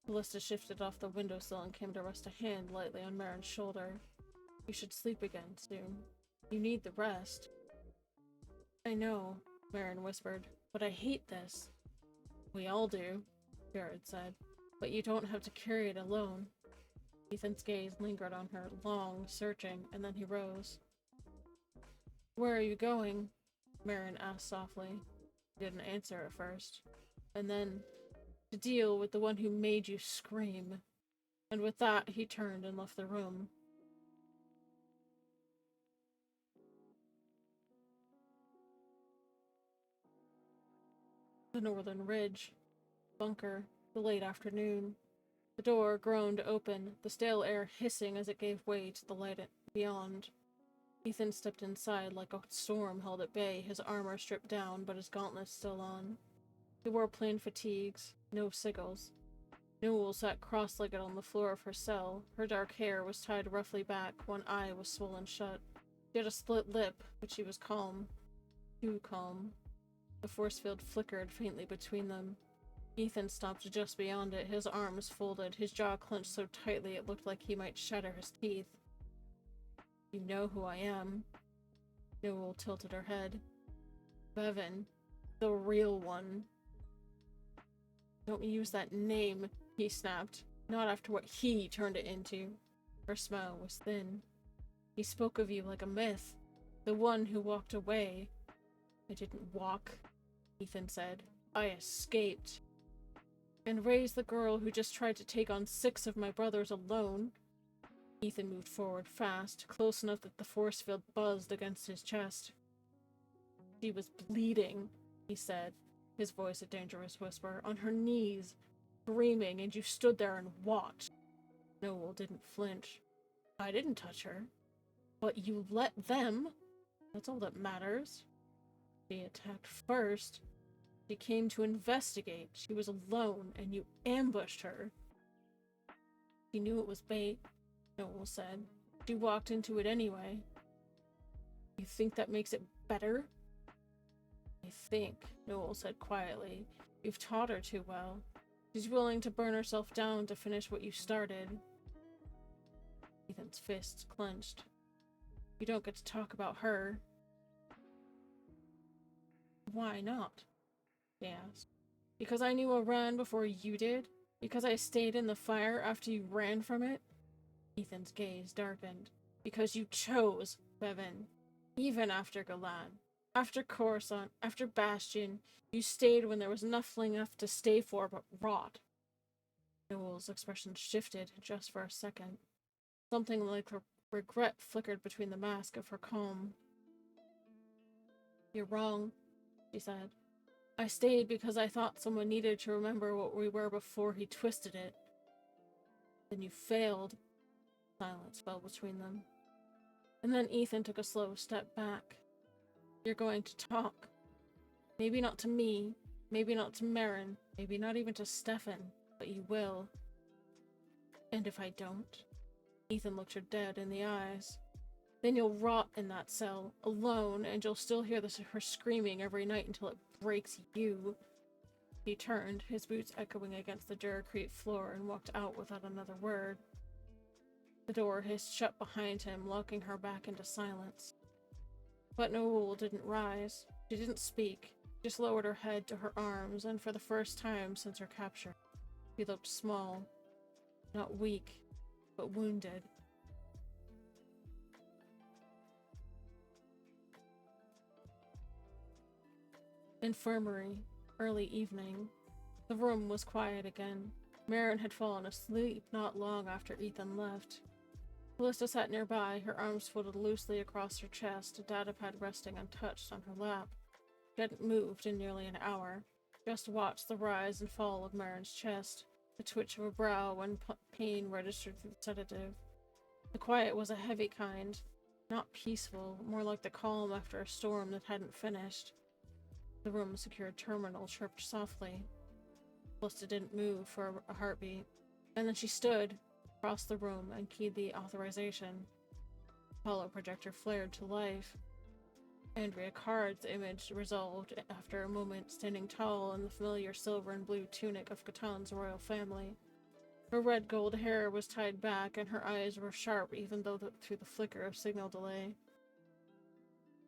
Callista shifted off the windowsill and came to rest a hand lightly on Marin's shoulder. You should sleep again soon. You need the rest. I know, Marin whispered, but I hate this. We all do, Jared said, but you don't have to carry it alone. Ethan's gaze lingered on her, long, searching, and then he rose. Where are you going? Marin asked softly. He didn't answer at first. And then, to deal with the one who made you scream. And with that, he turned and left the room. The northern ridge. Bunker. The late afternoon. The door groaned open, the stale air hissing as it gave way to the light beyond. Ethan stepped inside like a storm held at bay, his armor stripped down, but his gauntlets still on. He wore plain fatigues, no sigils. Newell sat cross-legged on the floor of her cell. Her dark hair was tied roughly back, one eye was swollen shut. She had a split lip, but she was calm. Too calm. The force field flickered faintly between them. Ethan stopped just beyond it, his arms folded, his jaw clenched so tightly it looked like he might shatter his teeth. You know who I am. Newell tilted her head. Bevan. The real one. Don't use that name, he snapped. Not after what he turned it into. Her smile was thin. He spoke of you like a myth. The one who walked away. I didn't walk, Ethan said. I escaped. And raised the girl who just tried to take on 6 of my brothers alone. Ethan moved forward fast, close enough that the force field buzzed against his chest. She was bleeding, he said, his voice a dangerous whisper, on her knees, screaming, and you stood there and watched. Newell didn't flinch. I didn't touch her. But you let them. That's all that matters. She attacked first. She came to investigate. She was alone, and you ambushed her. She knew it was bait, Newell said. She walked into it anyway. You think that makes it better? I think, Newell said quietly. You've taught her too well. She's willing to burn herself down to finish what you started. Ethan's fists clenched. You don't get to talk about her. Why not? She asked. Because I knew Iran before you did? Because I stayed in the fire after you ran from it? Ethan's gaze darkened. Because you chose, Bevan. Even after Galan. After Coruscant. After Bastion. You stayed when there was nothing left to stay for but rot. Noel's expression shifted just for a second. Something like regret flickered between the mask of her calm. "You're wrong," she said. "I stayed because I thought someone needed to remember what we were before he twisted it." "Then you failed." Silence fell between them. And then Ethan took a slow step back. "You're going to talk. Maybe not to me, maybe not to Marin, maybe not even to Stefan, but you will." "And if I don't?" Ethan looked her dead in the eyes. "Then you'll rot in that cell, alone, and you'll still hear her screaming every night until it breaks you." He turned, his boots echoing against the Duracrete floor, and walked out without another word. The door hissed shut behind him, locking her back into silence. But Noel didn't rise. She didn't speak. She just lowered her head to her arms, and for the first time since her capture, she looked small. Not weak, but wounded. Infirmary. Early evening. The room was quiet again. Marin had fallen asleep not long after Ethan left. Callista sat nearby, her arms folded loosely across her chest, a datapad resting untouched on her lap. She hadn't moved in nearly an hour, just watched the rise and fall of Marin's chest, the twitch of a brow when pain registered through the sedative. The quiet was a heavy kind, not peaceful, more like the calm after a storm that hadn't finished. The room's secured terminal chirped softly. Callista didn't move for a heartbeat, and then she stood across the room and keyed the authorization. The hollow projector flared to life. Andrea Card's image resolved after a moment, standing tall in the familiar silver and blue tunic of Catan's royal family. Her red gold hair was tied back, and her eyes were sharp even though through the flicker of signal delay.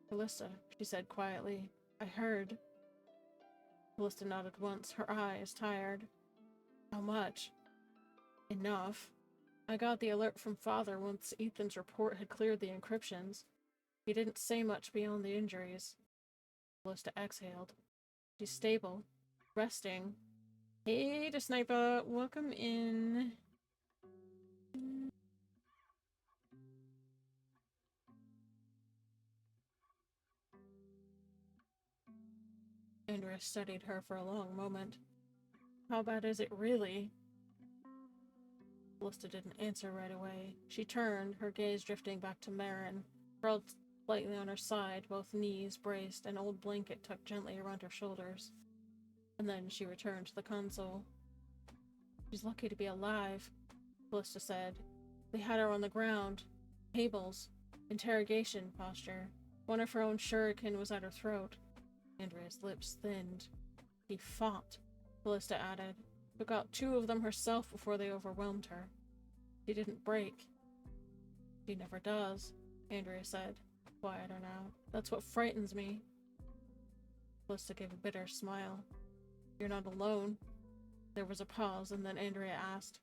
"Callista," she said quietly. "I heard." Callista nodded once, her eyes tired. "How much?" "Enough. I got the alert from Father once Ethan's report had cleared the encryptions. He didn't say much beyond the injuries." Callista exhaled. "She's stable. Resting." "Hey, to Sniper, welcome in." Andrea studied her for a long moment. "How bad is it really?" Callista didn't answer right away. She turned, her gaze drifting back to Marin, curled slightly on her side, both knees braced, an old blanket tucked gently around her shoulders. And then she returned to the console. "She's lucky to be alive," Callista said. "They had her on the ground. Tables. Interrogation posture. One of her own shuriken was at her throat." Andrea's lips thinned. "He fought," Callista added. "Took out 2 of them herself before they overwhelmed her. She didn't break." "She never does," Andrea said, quieter now. "That's what frightens me." Callista gave a bitter smile. "You're not alone." There was a pause, and then Andrea asked,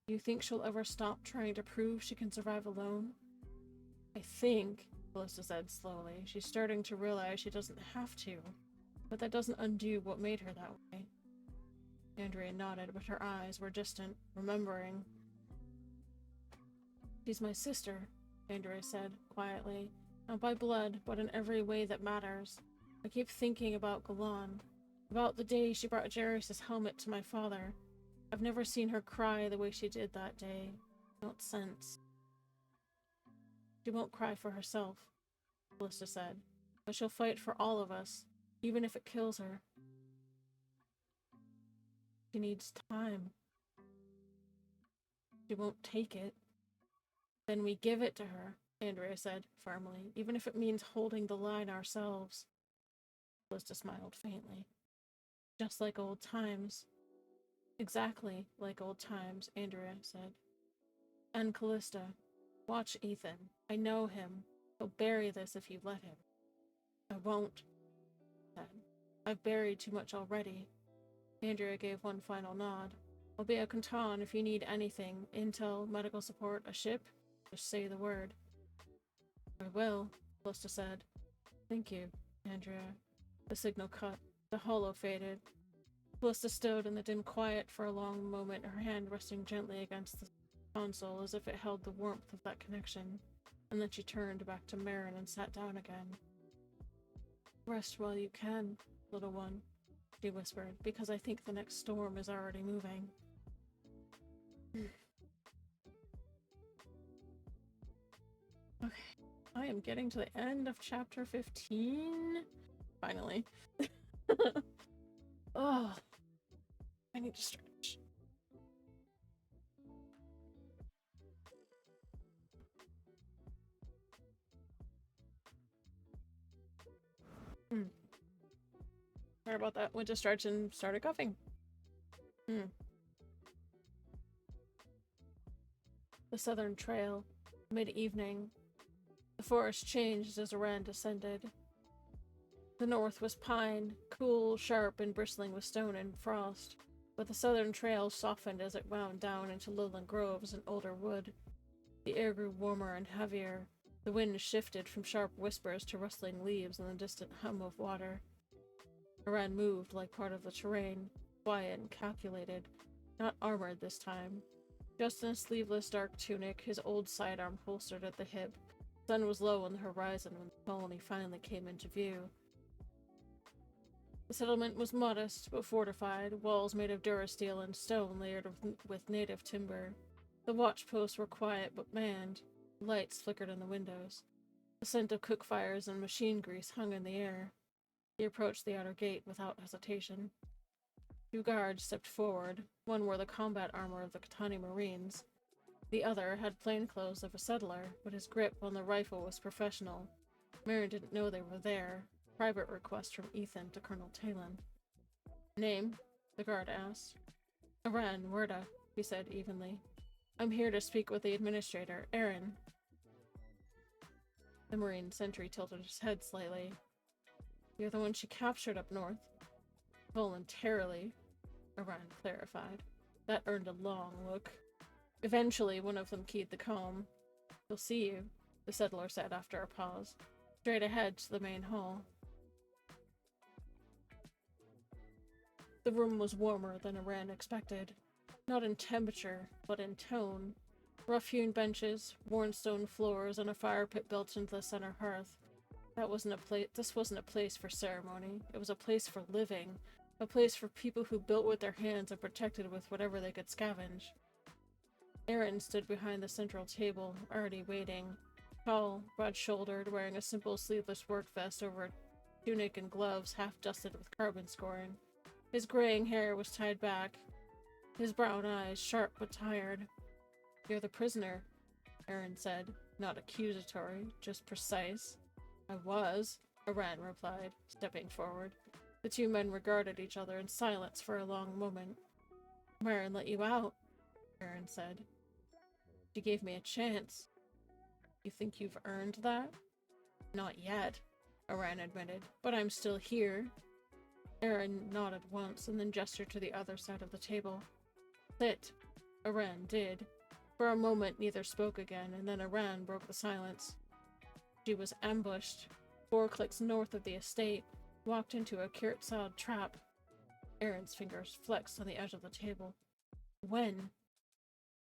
"Do you think she'll ever stop trying to prove she can survive alone?" "I think," Callista said slowly, "she's starting to realize she doesn't have to, but that doesn't undo what made her that way." Andrea nodded, but her eyes were distant, remembering. "She's my sister," Andrea said, quietly. "Not by blood, but in every way that matters. I keep thinking about Galan, about the day she brought Jairus' helmet to my father. I've never seen her cry the way she did that day. Not since." "She won't cry for herself," Callista said, "but she'll fight for all of us, even if it kills her. She needs time. She won't take it." "Then we give it to her," Andrea said, firmly, "even if it means holding the line ourselves." Callista smiled faintly. "Just like old times." "Exactly like old times," Andrea said. "And Callista, watch Ethan. I know him. He'll bury this if you let him." "I won't," said. "I've buried too much already." Andrea gave one final nod. "I'll be at Canton if you need anything. Intel, medical support, a ship. Just say the word." "I will," Callista said. "Thank you, Andrea." The signal cut. The holo faded. Callista stood in the dim quiet for a long moment, her hand resting gently against the console as if it held the warmth of that connection, and then she turned back to Marin and sat down again. "Rest while you can, little one," she whispered, "because I think the next storm is already moving." Okay, I am getting to the end of chapter 15. Finally. Oh, I need to stretch. Sorry about that. Went to stretch and started coughing. The southern trail. Mid-evening. The forest changed as Aran descended. The north was pine, cool, sharp, and bristling with stone and frost, but the southern trail softened as it wound down into lowland groves and older wood. The air grew warmer and heavier. The wind shifted from sharp whispers to rustling leaves and the distant hum of water. Aran moved like part of the terrain, quiet and calculated, not armored this time. Just in a sleeveless dark tunic, his old sidearm holstered at the hip. The sun was low on the horizon when the colony finally came into view. The settlement was modest, but fortified, walls made of durasteel and stone layered with native timber. The watchposts were quiet but manned. Lights flickered in the windows. The scent of cook fires and machine grease hung in the air. He approached the outer gate without hesitation. 2 guards stepped forward. One wore the combat armor of the Katani Marines. The other had plainclothes of a settler, but his grip on the rifle was professional. Marin didn't know they were there. Private request from Ethan to Colonel Talon. "Name?" the guard asked. "Aran Werda," he said evenly. "I'm here to speak with the administrator, Aaron." The Marine sentry tilted his head slightly. "You're the one she captured up north." "Voluntarily," Aran clarified. That earned a long look. Eventually, one of them keyed the comb. "We'll see you," the settler said after a pause. "Straight ahead to the main hall." The room was warmer than Aran expected. Not in temperature, but in tone. Rough-hewn benches, worn stone floors, and a fire pit built into the center hearth. This wasn't a place for ceremony. It was a place for living. A place for people who built with their hands and protected with whatever they could scavenge. Aaron stood behind the central table, already waiting. Tall, broad-shouldered, wearing a simple sleeveless work vest over a tunic and gloves half dusted with carbon scoring. His graying hair was tied back. His brown eyes, sharp but tired. "You're the prisoner," Aaron said, not accusatory, just precise. "I was," Aran replied, stepping forward. The 2 men regarded each other in silence for a long moment. "Marin let you out," Aaron said. "She gave me a chance." "You think you've earned that?" "Not yet," Aran admitted, "but I'm still here." Aaron nodded once and then gestured to the other side of the table. "Sit," Aran did. For a moment neither spoke again, and then Aran broke the silence. "She was ambushed 4 clicks north of the estate, walked into a Kirtsad trap." Aaron's fingers flexed on the edge of the table. "When?"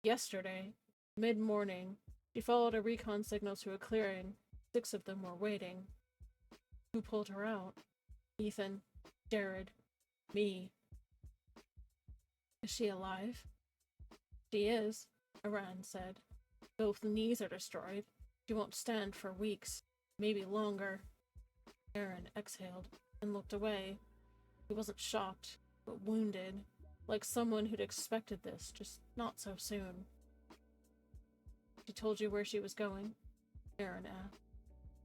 "Yesterday. Mid-morning. She followed a recon signal to a clearing. 6 of them were waiting." "Who pulled her out?" "Ethan. Jared. Me." "Is she alive?" "She is," Aran said. "Both knees are destroyed. She won't stand for weeks. Maybe longer." Aaron exhaled and looked away. He wasn't shocked, but wounded, like someone who'd expected this, just not so soon. "She told you where she was going?" Aaron asked.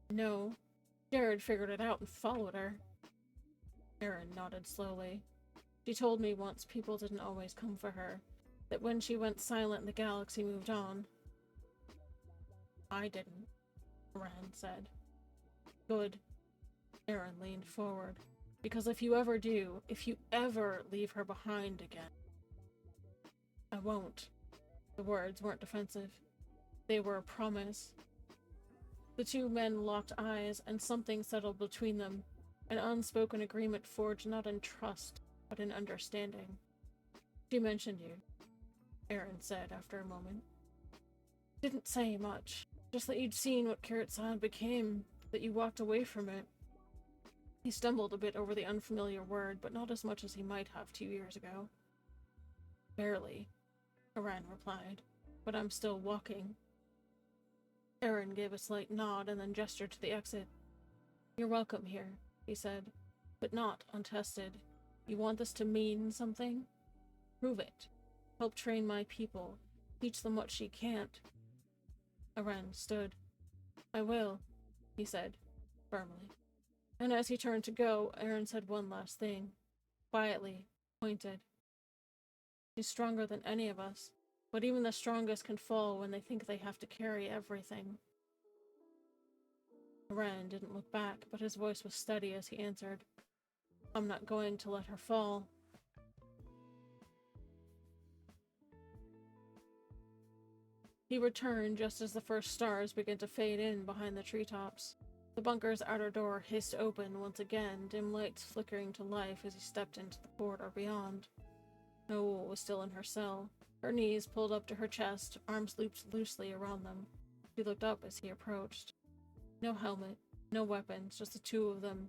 "No. Jared figured it out and followed her." Aaron nodded slowly. "She told me once people didn't always come for her, that when she went silent the galaxy moved on." "I didn't," Aran said. "Good." Aaron leaned forward. "Because if you ever do, if you ever leave her behind again—" "I won't." The words weren't defensive. They were a promise. The 2 men locked eyes, and something settled between them. An unspoken agreement forged not in trust, but but in understanding. She mentioned you, Aaron said after a moment. Didn't say much, just that you'd seen what Kiritsan became, that you walked away from it. He stumbled a bit over the unfamiliar word, but not as much as he might have 2 years ago. Barely, Aaron replied, but I'm still walking. Aaron gave a slight nod and then gestured to the exit. You're welcome here, he said, but not untested. You want this to mean something? Prove it. Help train my people. Teach them what she can't. Aaron stood. I will, he said, firmly. And as he turned to go, Aaron said one last thing. Quietly, pointed. She's stronger than any of us, but even the strongest can fall when they think they have to carry everything. Aaron didn't look back, but his voice was steady as he answered. I'm not going to let her fall. He returned just as the first stars began to fade in behind the treetops. The bunker's outer door hissed open once again, dim lights flickering to life as he stepped into the corridor beyond. Noel was still in her cell, her knees pulled up to her chest, arms looped loosely around them. She looked up as he approached. No helmet, no weapons, just the two of them,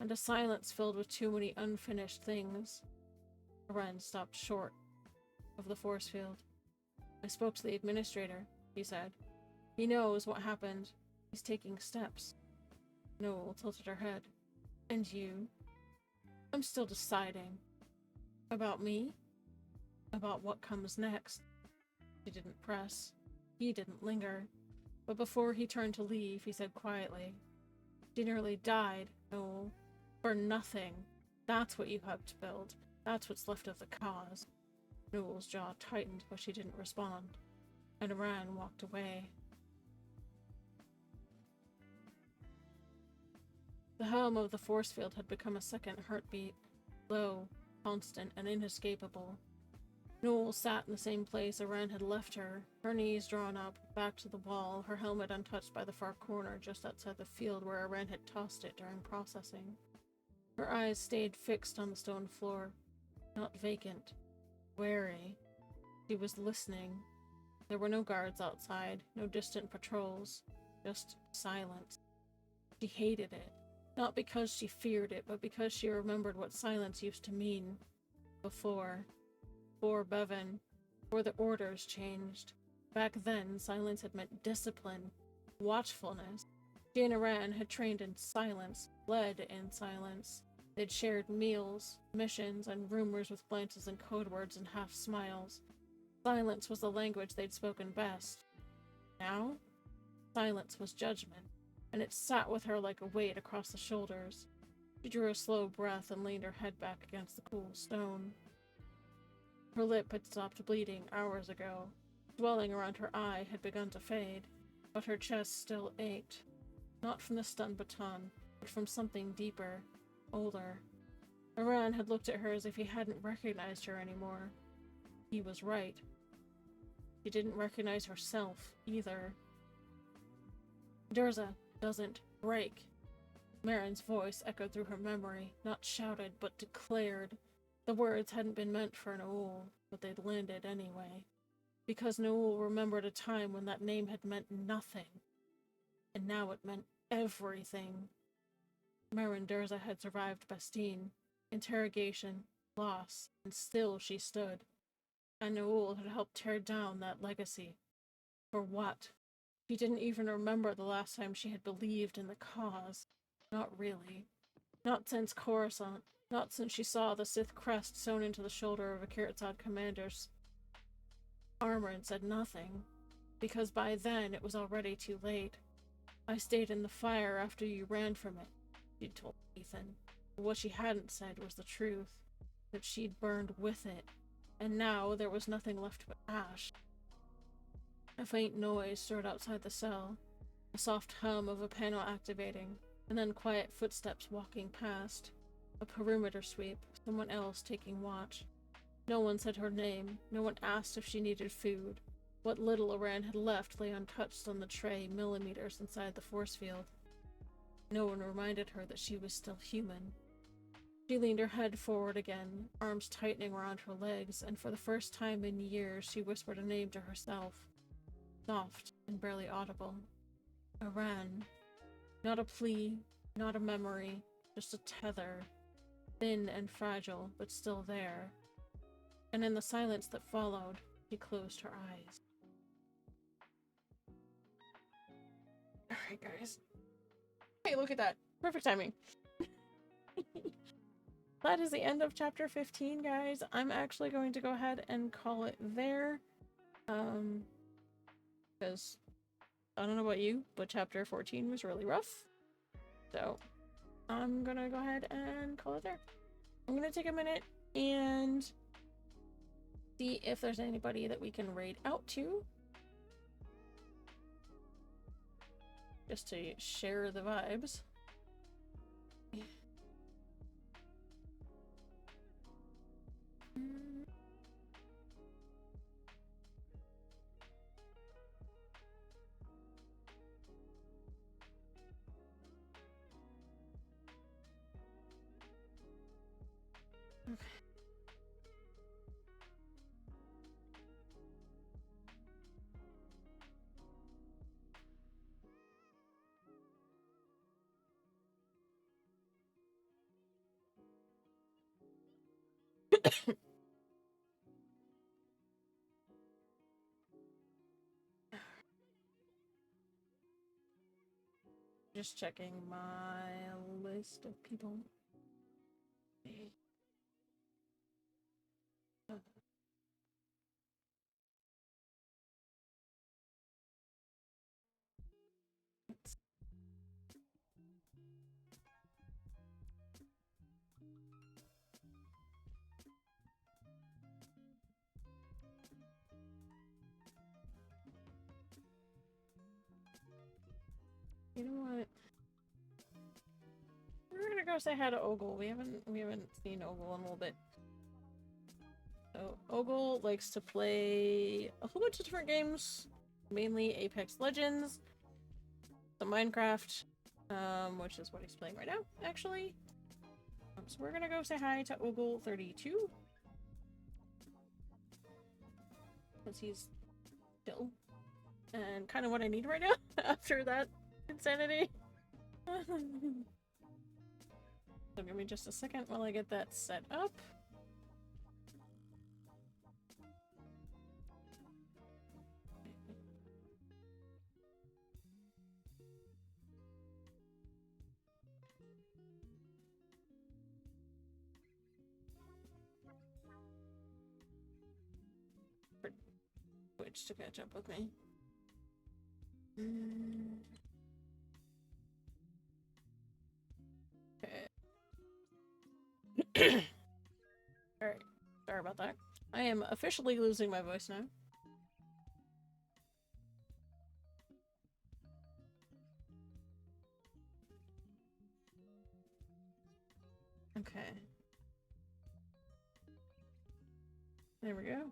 and a silence filled with too many unfinished things. Aren stopped short of the force field. I spoke to the administrator, he said. He knows what happened. He's taking steps. Noel tilted her head. And you? I'm still deciding. About me? About what comes next. She didn't press. He didn't linger. But before he turned to leave, he said quietly, She nearly died, Noel. For nothing. That's what you helped build. That's what's left of the cause. Noel's jaw tightened, but she didn't respond. And Aren walked away. The hum of the force field had become a second heartbeat, low, constant, and inescapable. Noel sat in the same place Aren had left her, her knees drawn up, back to the wall, her helmet untouched by the far corner just outside the field where Aren had tossed it during processing. Her eyes stayed fixed on the stone floor, not vacant, wary. She was listening. There were no guards outside, no distant patrols, just silence. She hated it. Not because she feared it, but because she remembered what silence used to mean. Before Bevan, before the orders changed. Back then, silence had meant discipline, watchfulness. She and Aren had trained in silence, led in silence. They'd shared meals, missions, and rumors with glances and code words and half smiles. Silence was the language they'd spoken best. Now, silence was judgment, and it sat with her like a weight across the shoulders. She drew a slow breath and leaned her head back against the cool stone. Her lip had stopped bleeding hours ago. Swelling around her eye had begun to fade, but her chest still ached. Not from the stun baton, but from something deeper, older. Aren had looked at her as if he hadn't recognized her anymore. He was right. She didn't recognize herself, either. Durza doesn't break. Marin's voice echoed through her memory, not shouted, but declared. The words hadn't been meant for Noel, but they'd landed anyway. Because Noel remembered a time when that name had meant nothing. And now it meant everything. Marin Durza had survived Bastine, interrogation, loss, and still she stood. And Noel had helped tear down that legacy. For what? She didn't even remember the last time she had believed in the cause. Not really. Not since Coruscant. Not since she saw the Sith crest sewn into the shoulder of a Kiritzad commander's armor and said nothing. Because by then it was already too late. I stayed in the fire after you ran from it, she'd told Ethan. But what she hadn't said was the truth. That she'd burned with it. And now there was nothing left but ash. A faint noise stirred outside the cell. A soft hum of a panel activating, and then quiet footsteps walking past. A perimeter sweep, someone else taking watch. No one said her name, no one asked if she needed food. What little Aren had left lay untouched on the tray millimeters inside the force field. No one reminded her that she was still human. She leaned her head forward again, arms tightening around her legs, and for the first time in years she whispered a name to herself. Soft and barely audible. Aran. Not a plea, not a memory, just a tether. Thin and fragile, but still there. And in the silence that followed, she closed her eyes. Alright, guys. Hey, look at that. Perfect timing. That is the end of chapter 15, guys. I'm actually going to go ahead and call it there. Because I don't know about you, but chapter 14 was really rough. So I'm gonna go ahead and call it there. I'm gonna take a minute and see if there's anybody that we can raid out to. Just to share the vibes. Okay. Just checking my list of people. You know what? We're gonna go say hi to Ogle. We haven't seen Ogle in a little bit. So Ogle likes to play a whole bunch of different games, mainly Apex Legends, some Minecraft, which is what he's playing right now, actually. So we're gonna go say hi to Ogle32. Because he's chill. And kind of what I need right now after that insanity. So give me just a second while I get that set up. For Twitch to catch up with me. Okay. Alright, sorry about that. I am officially losing my voice now. Okay. There we go.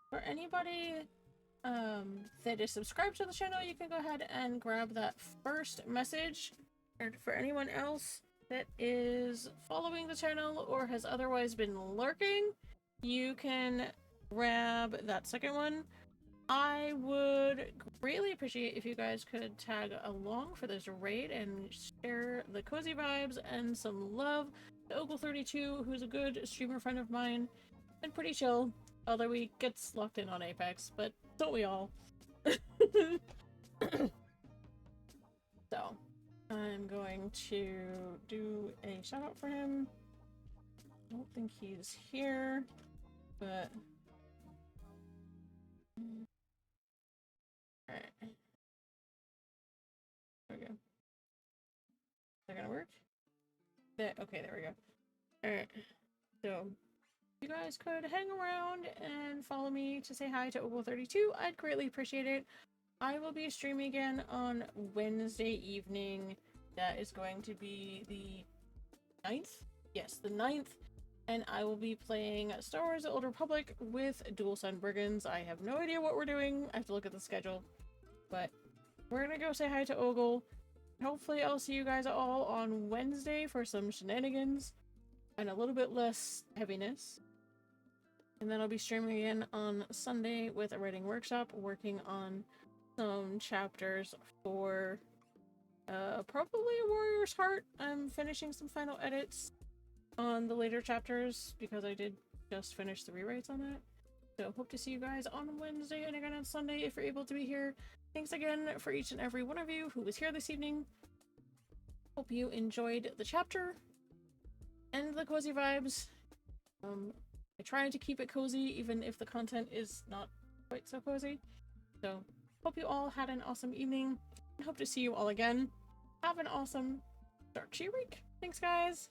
For anybody that is subscribed to the channel, you can go ahead and grab that first message. And for anyone else that is following the channel or has otherwise been lurking, you can grab that second one. I would greatly appreciate if you guys could tag along for this raid and share the cozy vibes and some love to Ogle32, who's a good streamer friend of mine and pretty chill, although he gets locked in on Apex, but don't we all? So, I'm going to do a shout out for him. I don't think he's here, but... Alright. There we go. Is that gonna work? Okay, there we go. Alright. So, if you guys could hang around and follow me to say hi to Ogle32, I'd greatly appreciate it. I will be streaming again on Wednesday evening. That is going to be the 9th? Yes, the 9th. And I will be playing Star Wars The Old Republic with Dual Sun Brigands. I have no idea what we're doing. I have to look at the schedule. But we're gonna go say hi to Ogle. Hopefully I'll see you guys all on Wednesday for some shenanigans and a little bit less heaviness. And then I'll be streaming again on Sunday with a writing workshop, working on some chapters for probably a Warrior's Heart. I'm finishing some final edits on the later chapters because I did just finish the rewrites on that. So hope to see you guys on Wednesday and again on Sunday if you're able to be here. Thanks again for each and every one of you who was here this evening. Hope you enjoyed the chapter and the cozy vibes. I try to keep it cozy even if the content is not quite so cozy. So hope you all had an awesome evening and hope to see you all again. Have an awesome start to your week. Thanks, guys.